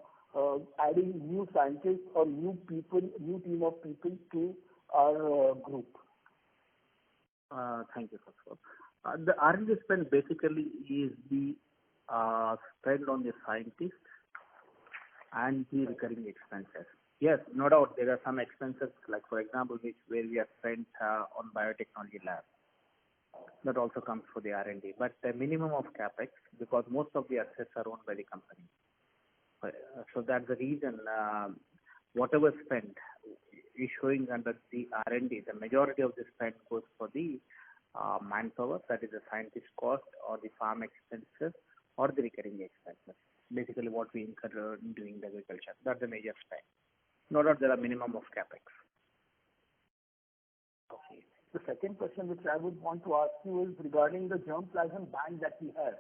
adding new scientists or new team of people to our group? Thank you, first of all. The R&D spend basically is the spend on the scientists and the recurring expenses. Yes, no doubt there are some expenses, like for example, where we have spent on biotechnology lab. That also comes for the R&D. But the minimum of capex, because most of the assets are owned by the company. So that's the reason whatever spent is showing under the R&D. The majority of the spend goes for the manpower, that is the scientist cost, or the farm expenses, or the recurring expenses. Basically what we incur doing the agriculture. That's the major spend. No doubt there are minimum of capex. Okay. The second question which I would want to ask you is regarding the germplasm ban that we have.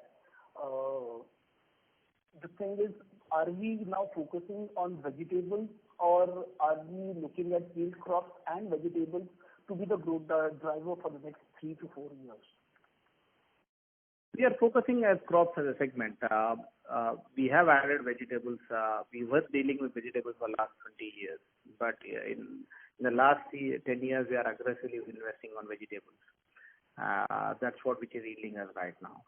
The thing is, are we now focusing on vegetables, or are we looking at field crops and vegetables to be the growth driver for the next 3 to 4 years? We are focusing as crops as a segment. We have added vegetables. We were dealing with vegetables for the last 20 years. But in the last 10 years, we are aggressively investing on vegetables. That's what which is yielding us right now.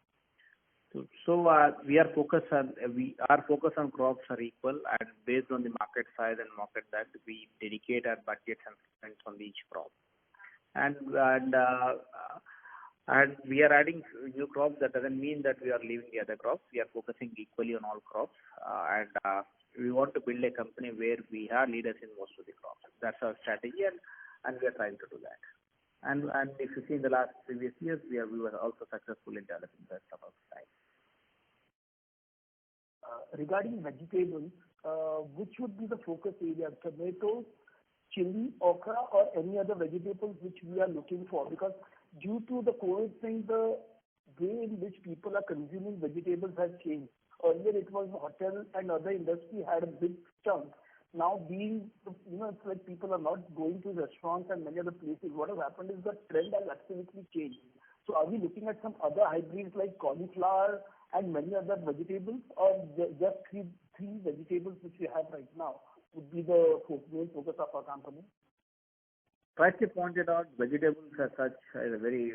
So we are focused on crops are equal, and based on the market size and market that we dedicate our budgets and spend on each crop. And we are adding new crops. That doesn't mean that we are leaving the other crops. We are focusing equally on all crops. And we want to build a company where we are leaders in most of the crops. That's our strategy, and we are trying to do that. And if you see in the last previous years, we were also successful in developing the rest of our side. Regarding vegetables, which would be the focus area? Tomatoes, chili, okra, or any other vegetables which we are looking for? Because due to the COVID thing, the way in which people are consuming vegetables has changed. Earlier it was hotel and other industry had a big chunk. Now it's like people are not going to restaurants and many other places. What has happened is the trend has absolutely changed. So are we looking at some other hybrids like cauliflower and many other vegetables, or just three vegetables which we have right now would be the main focus of our company? Rightly pointed out, vegetables as such is a very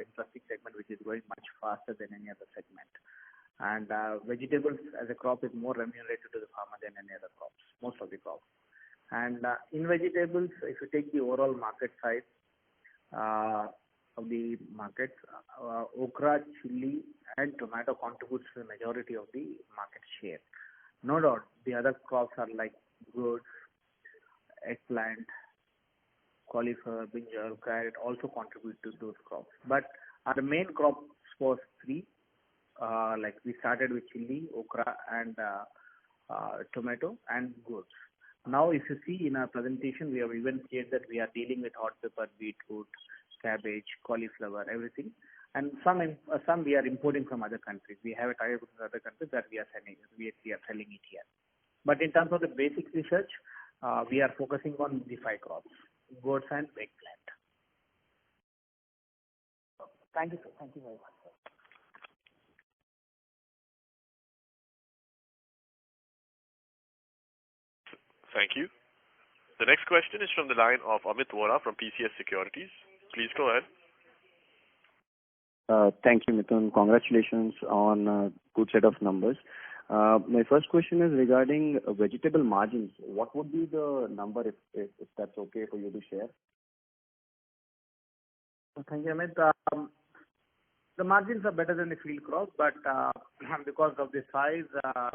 interesting segment which is growing much faster than any other segment. And vegetables as a crop is more remunerated to the farmer than any other crops, most of the crops. And in vegetables, if you take the overall market size of the market, okra, chili, and tomato contributes to the majority of the market share. No doubt, the other crops are like gourds, eggplant, cauliflower, brinjal, carrot also contribute to those crops. But our main crops was three. Like we started with chili, okra, and tomato and gourds. Now, if you see in our presentation, we have even said that we are dealing with hot pepper, beetroot, cabbage, cauliflower, everything. And some we are importing from other countries. We have a tie-up with other countries that we are selling. We are selling it here. But in terms of the basic research, we are focusing on the 5 crops: gourds and eggplant. Thank you, sir. Thank you very much, sir. Thank you. The next question is from the line of Amit Vora from PCS Securities. Please go ahead. Thank you, Mithun. Congratulations on a good set of numbers. My first question is regarding vegetable margins. What would be the number if that's okay for you to share? Thank you, Amit. The margins are better than the field crop, but because of the size,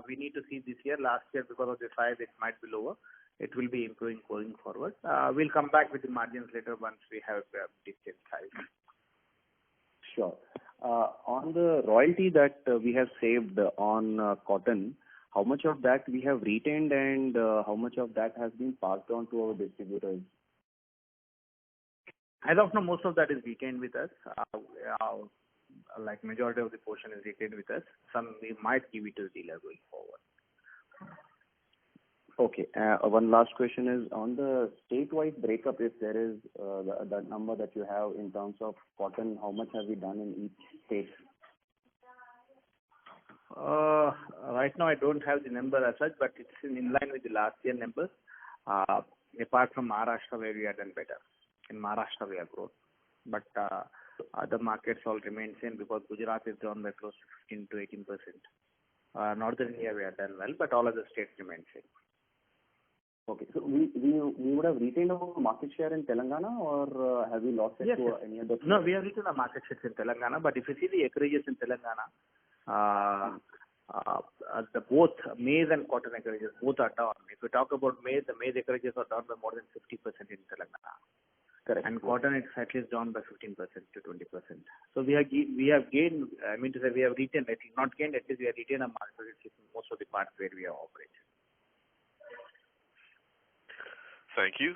we need to see this year. Last year, because of the size, it might be lower. It will be improving going forward. We'll come back with the margins later once we have a decent size. Sure. On the royalty that we have saved on cotton, how much of that we have retained and how much of that has been passed on to our distributors? As of now, most of that is retained with us. Like majority of the portion is retained with us. Some we might give it to the dealer going forward. Okay. One last question is on the state-wide breakup. If there is that number that you have in terms of cotton, how much have we done in each state? Right now, I don't have the number as such, but it's in line with the last year numbers. Apart from Maharashtra, where we have done better. In Maharashtra, we have grown, but other markets all remain same because Gujarat is down by close to 15 to 18%. Northern India, we have done well, but all other states remain same. Okay, so we would have retained our market share in Telangana, or have we lost it to any other? No, we have retained our market share in Telangana, but if you see the acreages in Telangana, the both maize and cotton acreages both are down. If we talk about maize, the maize acreages are down by more than 50% in Telangana. Correct. And cotton it's at least down by 15% to 20%. So we have gained. I mean to say we have retained. I think not gained. At least we have retained our market share in most of the parts where we have operated. Thank you.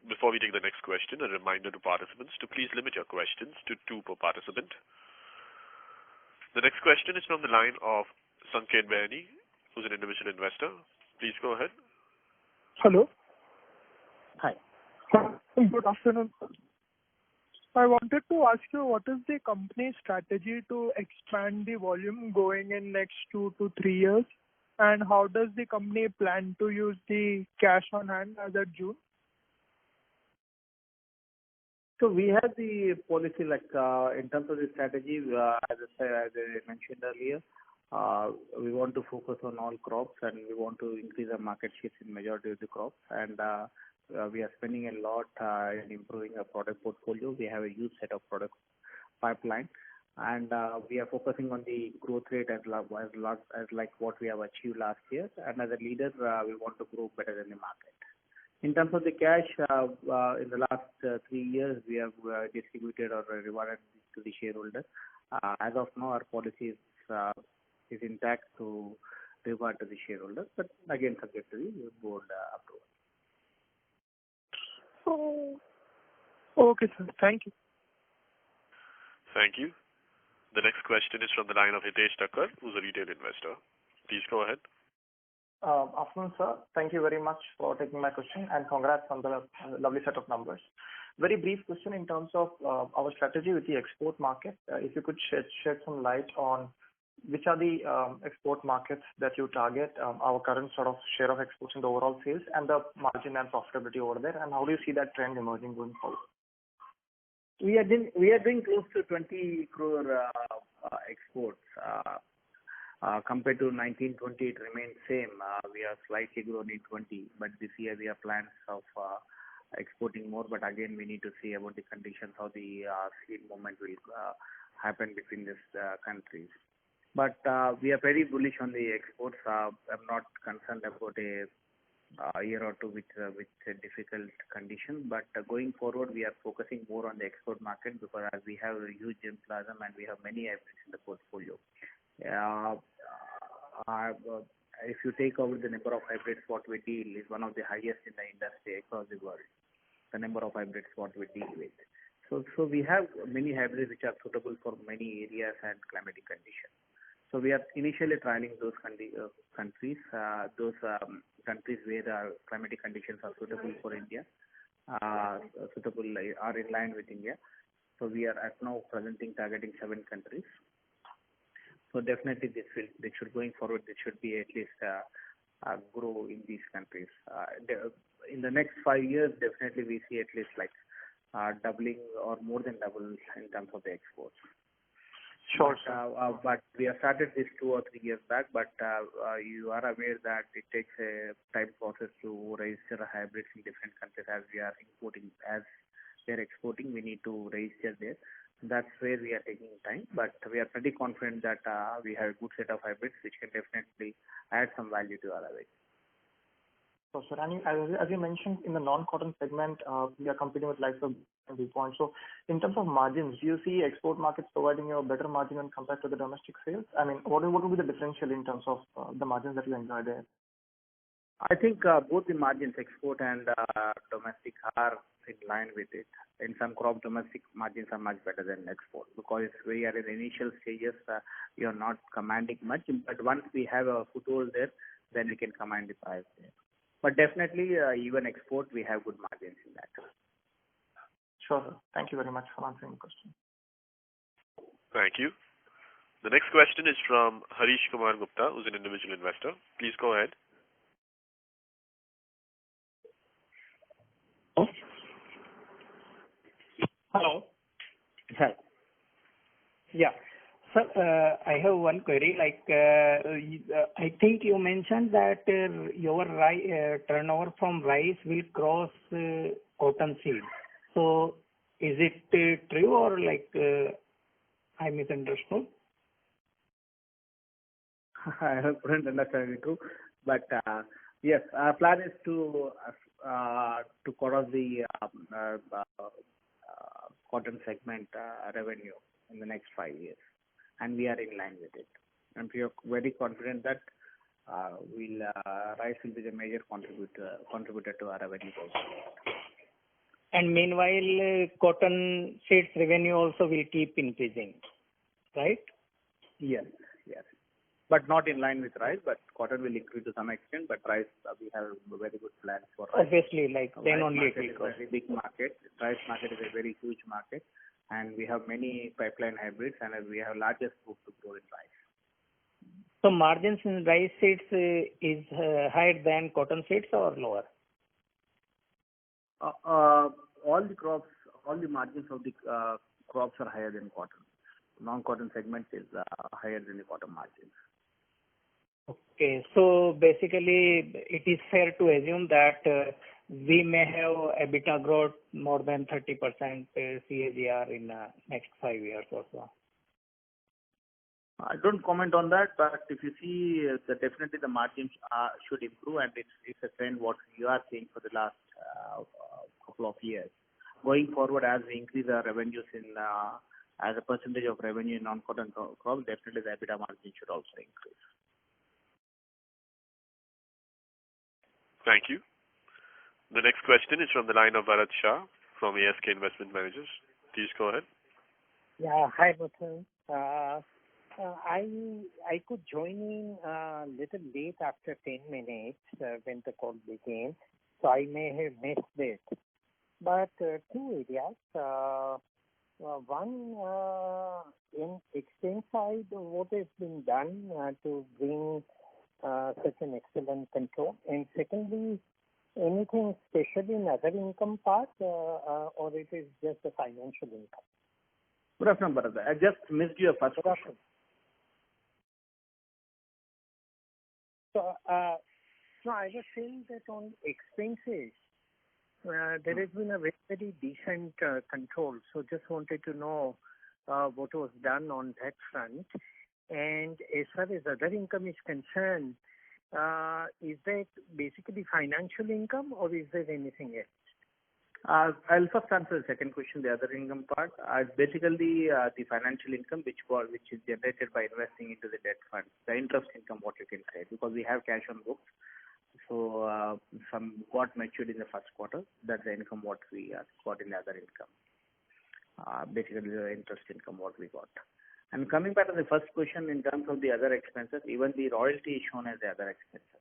Before we take the next question, a reminder to participants to please limit your questions to 2 per participant. The next question is from the line of Sanket Bayani, who's an individual investor. Please go ahead. Hello. Hi. Good afternoon. I wanted to ask you, what is the company's strategy to expand the volume going in next 2 to 3 years? And how does the company plan to use the cash on hand as of June? So we have the policy like in terms of the strategy, as I mentioned earlier, we want to focus on all crops and we want to increase our market share in majority of the crops. And we are spending a lot in improving our product portfolio. We have a huge set of product pipeline. And we are focusing on the growth rate as like what we have achieved last year. And as a leader, we want to grow better than the market. In terms of the cash, in the last 3 years, we have distributed or rewarded to the shareholder. As of now, our policy is intact to reward to the shareholder, but again subject to the board approval. Oh, okay, sir. Thank you. Thank you. The next question is from the line of Hitesh Thakkar, who's a retail investor. Please go ahead. Afternoon, sir. Thank you very much for taking my question, and congrats on the lovely set of numbers. Very brief question in terms of our strategy with the export market. If you could shed some light on which are the export markets that you target, our current sort of share of exports in the overall sales, and the margin and profitability over there, and how do you see that trend emerging going forward? We are doing close to 20 crore exports. Compared to 19-20, it remains same. We are slightly grown in 20, but this year we have plans of exporting more. But again, we need to see about the conditions, how the seed movement will happen between these countries. But we are very bullish on the exports. I'm not concerned about a year or two with difficult conditions. But going forward, we are focusing more on the export market because as we have a huge germplasm and we have many hybrids in the portfolio. If you take over the number of hybrids what we deal is one of the highest in the industry across the world. The number of hybrids what we deal with. So we have many hybrids which are suitable for many areas and climatic conditions. So we are initially trialing those countries, countries where the climatic conditions are suitable for India, are in line with India. So we are at now presenting targeting 7 countries. So definitely this should going forward, this should be at least grow in these countries. In the next 5 years, definitely we see at least like doubling or more than double in terms of the exports. Sure. But we have started this 2 or 3 years back, but you are aware that it takes a time process to register hybrids in different countries as we are importing. As we are exporting, we need to register there. That's where we are taking time, but we are pretty confident that we have a good set of hybrids which can definitely add some value to Araveli. So, sir, and as you mentioned, in the non-cotton segment, we are competing with likes of DuPont. So, in terms of margins, do you see export markets providing you a better margin when compared to the domestic sales? I mean, what will be the differential in terms of the margins that you enjoy there? I think both the margins, export and domestic, are in line with it. In some crop, domestic margins are much better than export because we are in the initial stages. We are not commanding much, but once we have a foothold there, then we can command the price there. But definitely, even export, we have good margins in that. Sure, sir. Thank you very much for answering the question. Thank you. The next question is from Harish Kumar Gupta, who's an individual investor. Please go ahead. Hello. Hi. Yeah. Sir, I have one query. I think you mentioned that your turnover from rice will cross cotton seed. So, is it true or I misunderstood? I couldn't understand it too, but yes, our plan is to cross the cotton segment revenue in the next 5 years, and we are in line with it. And we are very confident that rice will be the major contributor to our revenue also. And meanwhile, cotton seeds revenue also will keep increasing, right? Yes. But not in line with rice, but cotton will increase to some extent, but rice, we have very good plans for rice. Obviously, then only it will grow. Rice market is a very big market. Rice market is a very huge market, and we have many pipeline hybrids, and we have largest scope to grow in rice. So margins in rice seeds is higher than cotton seeds or lower? All the crops, all the margins of the crops are higher than cotton. Non-cotton segment is higher than the cotton margins. Okay, so basically it is fair to assume that we may have EBITDA growth more than 30% CAGR in next 5 years or so. I don't comment on that, but if you see, definitely the margins should improve, and it's a trend what you are seeing for the last couple of years. Going forward, as we increase our revenues as a percentage of revenue in non-cotton crops, definitely the EBITDA margin should also increase. Thank you. The next question is from the line of Bharat Shah from ASK Investment Managers. Please go ahead. Yeah, hi, Muthu. I could join in a little late after 10 minutes when the call began, so I may have missed it. But two areas. One, in expense side, what has been done to bring such an excellent control? And secondly, anything special in other income part, or it is just the financial income? Good afternoon, Bharat. I just missed your first question. So, I was saying that on expenses, there has been a very, very decent control. So just wanted to know what was done on that front. And as far as other income is concerned, is that basically financial income or is there anything else? I'll first answer the second question, the other income part. Basically, the financial income which is generated by investing into the debt fund, the interest income, what you can say, because we have cash on books. So some got matured in the first quarter. That's the income what we got in the other income. Basically, the interest income what we got. And coming back to the first question in terms of the other expenses, even the royalty is shown as the other expenses.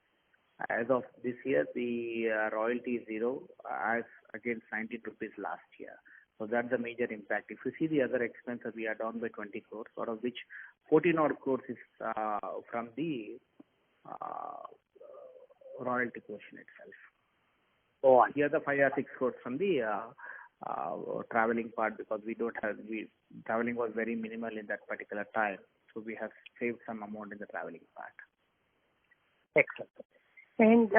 As of this year, the royalty is zero as against 90 rupees last year. So that's the major impact. If you see the other expenses, we are down by 20 crores, out of which 14 odd crores is from the royalty portion itself. Oh, here the 5 or 6 crores from the traveling part, because traveling was very minimal in that particular time. So we have saved some amount in the traveling part. Excellent. And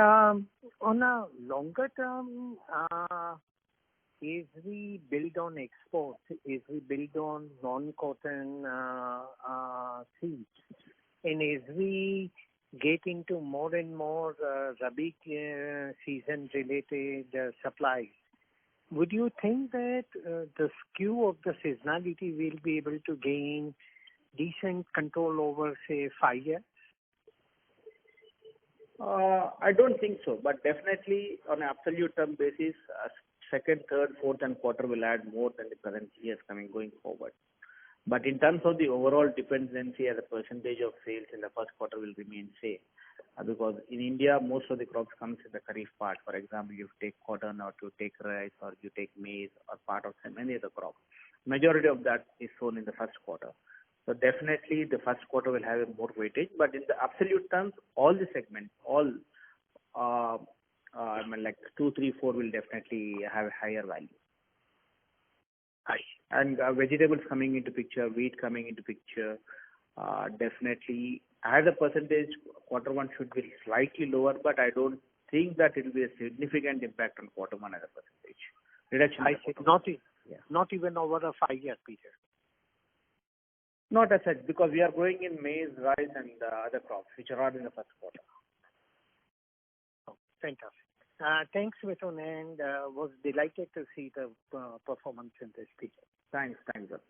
on a longer term, as we build on exports, as we build on non-cotton seeds, and as we get into more and more Rabi season-related supplies, would you think that the skew of the seasonality will be able to gain decent control over, say, 5 years? I don't think so, but definitely on an absolute term basis, second, third, fourth, and quarter will add more than the current years going forward. But in terms of the overall dependency as a percentage of sales in the first quarter will remain same, because in India most of the crops comes in the kharif part. For example, you take cotton or you take rice or you take maize or part of many other crops. Majority of that is sown in the first quarter. So definitely the first quarter will have a more weightage, but in the absolute terms, all the segments, like 2, 3, 4 will definitely have a higher value. And vegetables coming into picture, wheat coming into picture, definitely as a percentage, quarter one should be slightly lower, but I don't think that it will be a significant impact on quarter one as a percentage. Reduction. I see. Not even over a 5-year period. Not as such, because we are growing in maize, rice, and other crops, which are not in the first quarter. Oh, fantastic. Thanks, Mithun, and was delighted to see the performance in this period. Thanks, sir.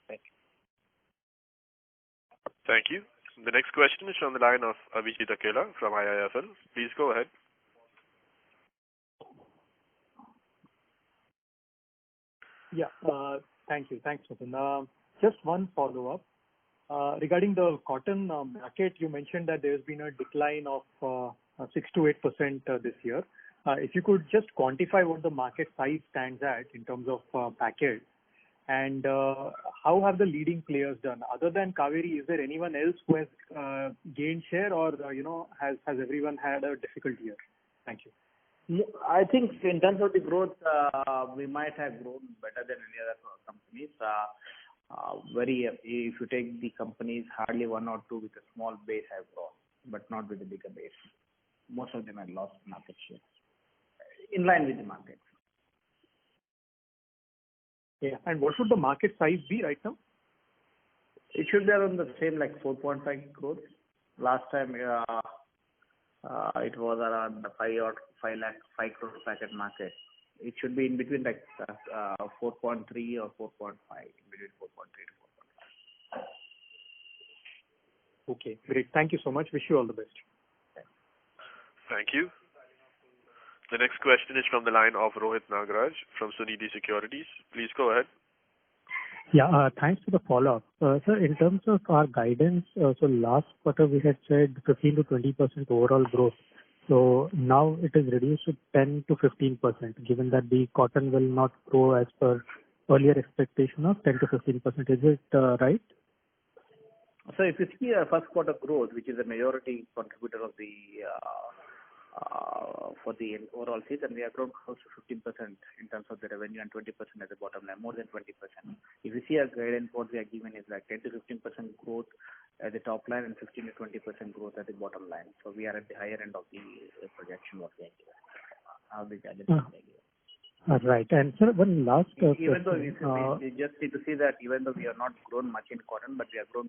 Thank you. Thank you. The next question is from the line of Abhijit Akela from IIFL. Please go ahead. Yeah, thank you. Thanks, Mithun. Just one follow-up. Regarding the cotton market, you mentioned that there's been a decline of 6 to 8% this year. If you could just quantify what the market size stands at in terms of packet, and how have the leading players done? Other than Kaveri, is there anyone else who has gained share, or has everyone had a difficult year? Thank you. I think in terms of the growth, we might have grown better than any other companies. If you take the companies, hardly 1 or 2 with a small base have grown, but not with a bigger base. Most of them have lost market share in line with the market. Yeah, and what would the market size be right now? It should be around the same, like 4.5 crores. Last time it was around 5 crore packet market. It should be in between like 4.3 or 4.5, in between 4.3 to 4.5. Okay, great. Thank you so much. Wish you all the best. Thank you. The next question is from the line of Rohit Nagraj from Sunidhi Securities. Please go ahead. Thanks for the follow-up. Sir, in terms of our guidance, so last quarter we had said 15 to 20% overall growth. So now it is reduced to 10 to 15%, given that the cotton will not grow as per earlier expectation of 10 to 15%. Is it right? So if you see a first quarter growth, which is a majority contributor of the for the overall season, we have grown close to 15% in terms of the revenue and 20% at the bottom line, more than 20%. If you see our guidance, what we are given is like 10 to 15% growth at the top line and 15 to 20% growth at the bottom line. So we are at the higher end of the projection what we are given. The guidance we are given. Right. And sir, one last even though question. we just need to see that even though we have not grown much in cotton, but we have grown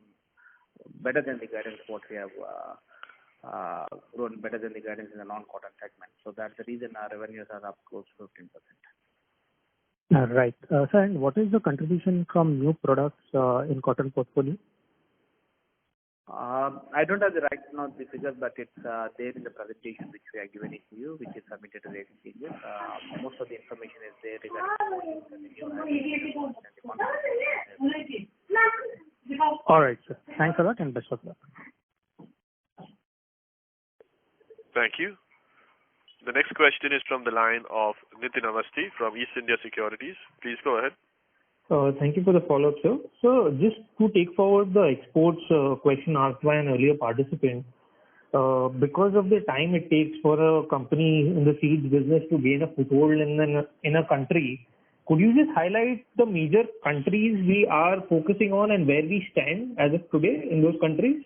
better than the guidance what we have grown better than the guidance in the non-cotton segment. So that's the reason our revenues are up close to 15%. Right. Sir, and what is the contribution from new products in cotton portfolio? I don't have the right now the figures, but it's there in the presentation which we are given it to you, which is submitted to the exchanges. Most of the information is there regarding the new All right, sir. Thanks a lot and best of luck. Thank you. The next question is from the line of Nitin Awasthi from East India Securities. Please go ahead. Thank you for the follow-up, sir. So just to take forward the exports question asked by an earlier participant, because of the time it takes for a company in the seeds business to gain a foothold in a country, could you just highlight the major countries we are focusing on and where we stand as of today in those countries?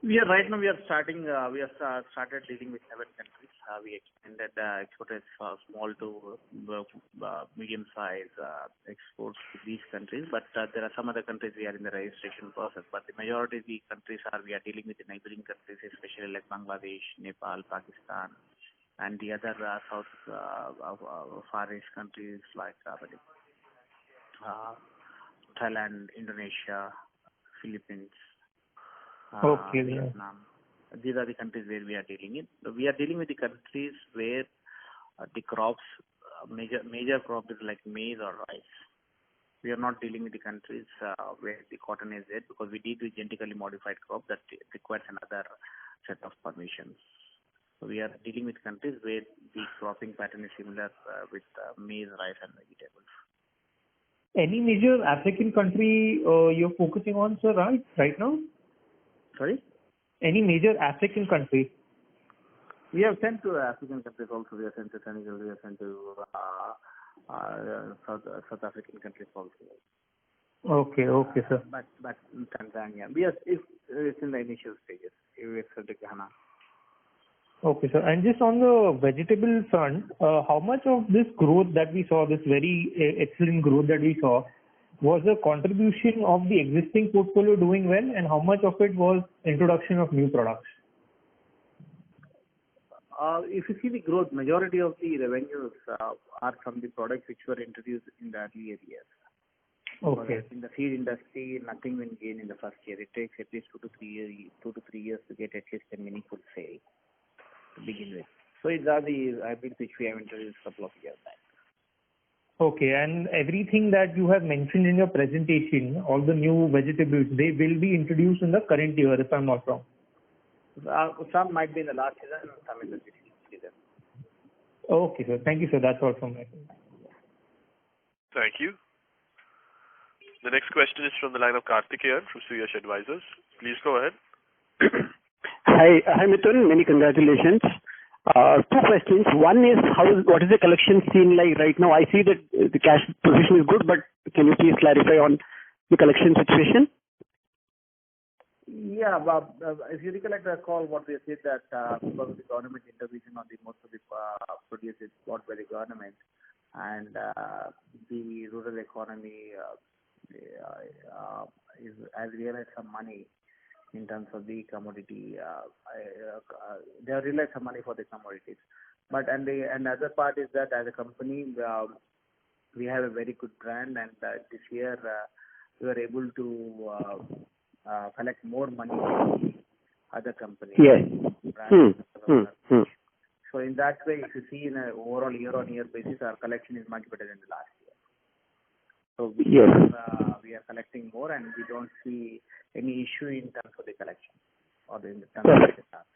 We are right now. We are starting. We have started dealing with 7 countries. We extended exported small to medium size exports to these countries. But there are some other countries we are in the registration process. But the majority of the countries we are dealing with the neighboring countries, especially like Bangladesh, Nepal, Pakistan, and the other South Far East countries like Thailand, Indonesia, Philippines. Vietnam. These are the countries where we are dealing in. We are dealing with the countries where the crops, major crop is like maize or rice. We are not dealing with the countries where the cotton is there because we deal with genetically modified crop that requires another set of permissions. So we are dealing with countries where the cropping pattern is similar with maize, rice, and vegetables. Any major African country you're focusing on, sir, right now? Sorry? Any major African country? We have sent to African countries also. We have sent to Senegal. We have sent to South African countries also. Okay, sir. But Tanzania, it's in the initial stages. We have sent to Ghana. Okay, sir. And just on the vegetable front, how much of this growth that we saw, this very excellent growth that we saw, was the contribution of the existing portfolio doing well, and how much of it was introduction of new products? If you see the growth, majority of the revenues are from the products which were introduced in the earlier years. Okay. In the seed industry, nothing will gain in the first year. It takes at least 2 to 3 years to get at least a meaningful sale to begin with. So these are the hybrids which we have introduced a couple of years back. Okay, and everything that you have mentioned in your presentation, all the new vegetables, they will be introduced in the current year, if I'm not wrong. Some might be in the last season, some in the this season. Okay, sir. Thank you, sir. That's all from my side. Thank you. The next question is from the line of Karthikeyan from Suyash Advisors. Please go ahead. Hi, Mithun. Many congratulations. 2 questions. One is, what is the collection scene like right now? I see that the cash position is good, but can you please clarify on the collection situation? Yeah, if you recollect the call, what we said that because of the government intervention on the most of the produce is bought by the government, and the rural economy has realized some money in terms of the commodity. They have realized some money for the commodities. But the other part is that as a company, we have a very good brand, and this year we were able to collect more money from the other companies. Yes. So in that way, if you see in an overall year-on-year basis, our collection is much better than the last year. So we are collecting more, and we don't see any issue in terms of the collection or in terms of the task.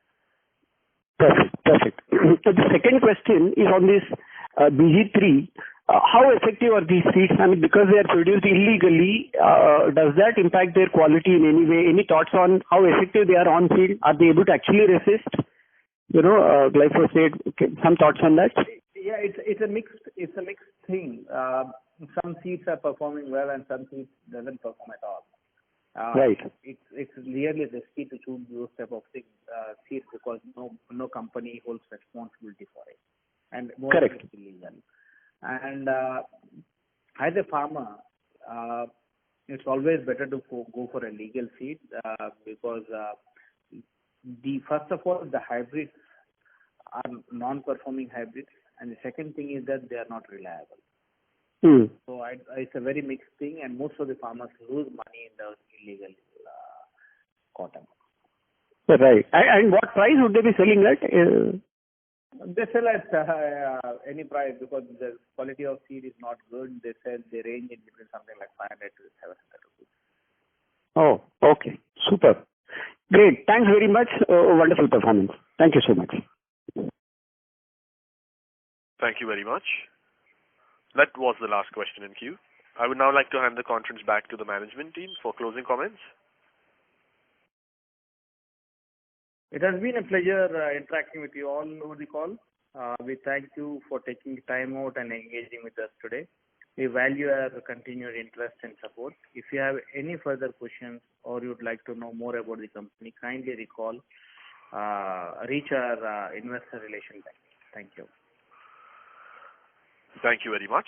Perfect. The second question is on this BG3. How effective are these seeds? I mean, because they are produced illegally, does that impact their quality in any way? Any thoughts on how effective they are on field? Are they able to actually resist, glyphosate? Some thoughts on that? Yeah, it's a mixed thing. Some seeds are performing well, and some seeds doesn't perform at all. Right. It's really risky to choose those type of things, seeds, because no company holds responsibility for it, and more Correct. it's illegal. And as a farmer, it's always better to go for a legal seed because first of all, the hybrids are non-performing hybrids, and the second thing is that they are not reliable. So it's a very mixed thing, and most of the farmers lose money in the illegal cotton. Right. And what price would they be selling at? They sell at any price because the quality of seed is not good. They range in between something like 500 to 700 rupees. Oh, okay. Super. Great. Thanks very much. Wonderful performance. Thank you so much. Thank you very much. That was the last question in queue. I would now like to hand the conference back to the management team for closing comments. It has been a pleasure interacting with you all over the call. We thank you for taking time out and engaging with us today. We value your continued interest and support. If you have any further questions or you would like to know more about the company, kindly reach our investor relation bank. Thank you. Thank you very much.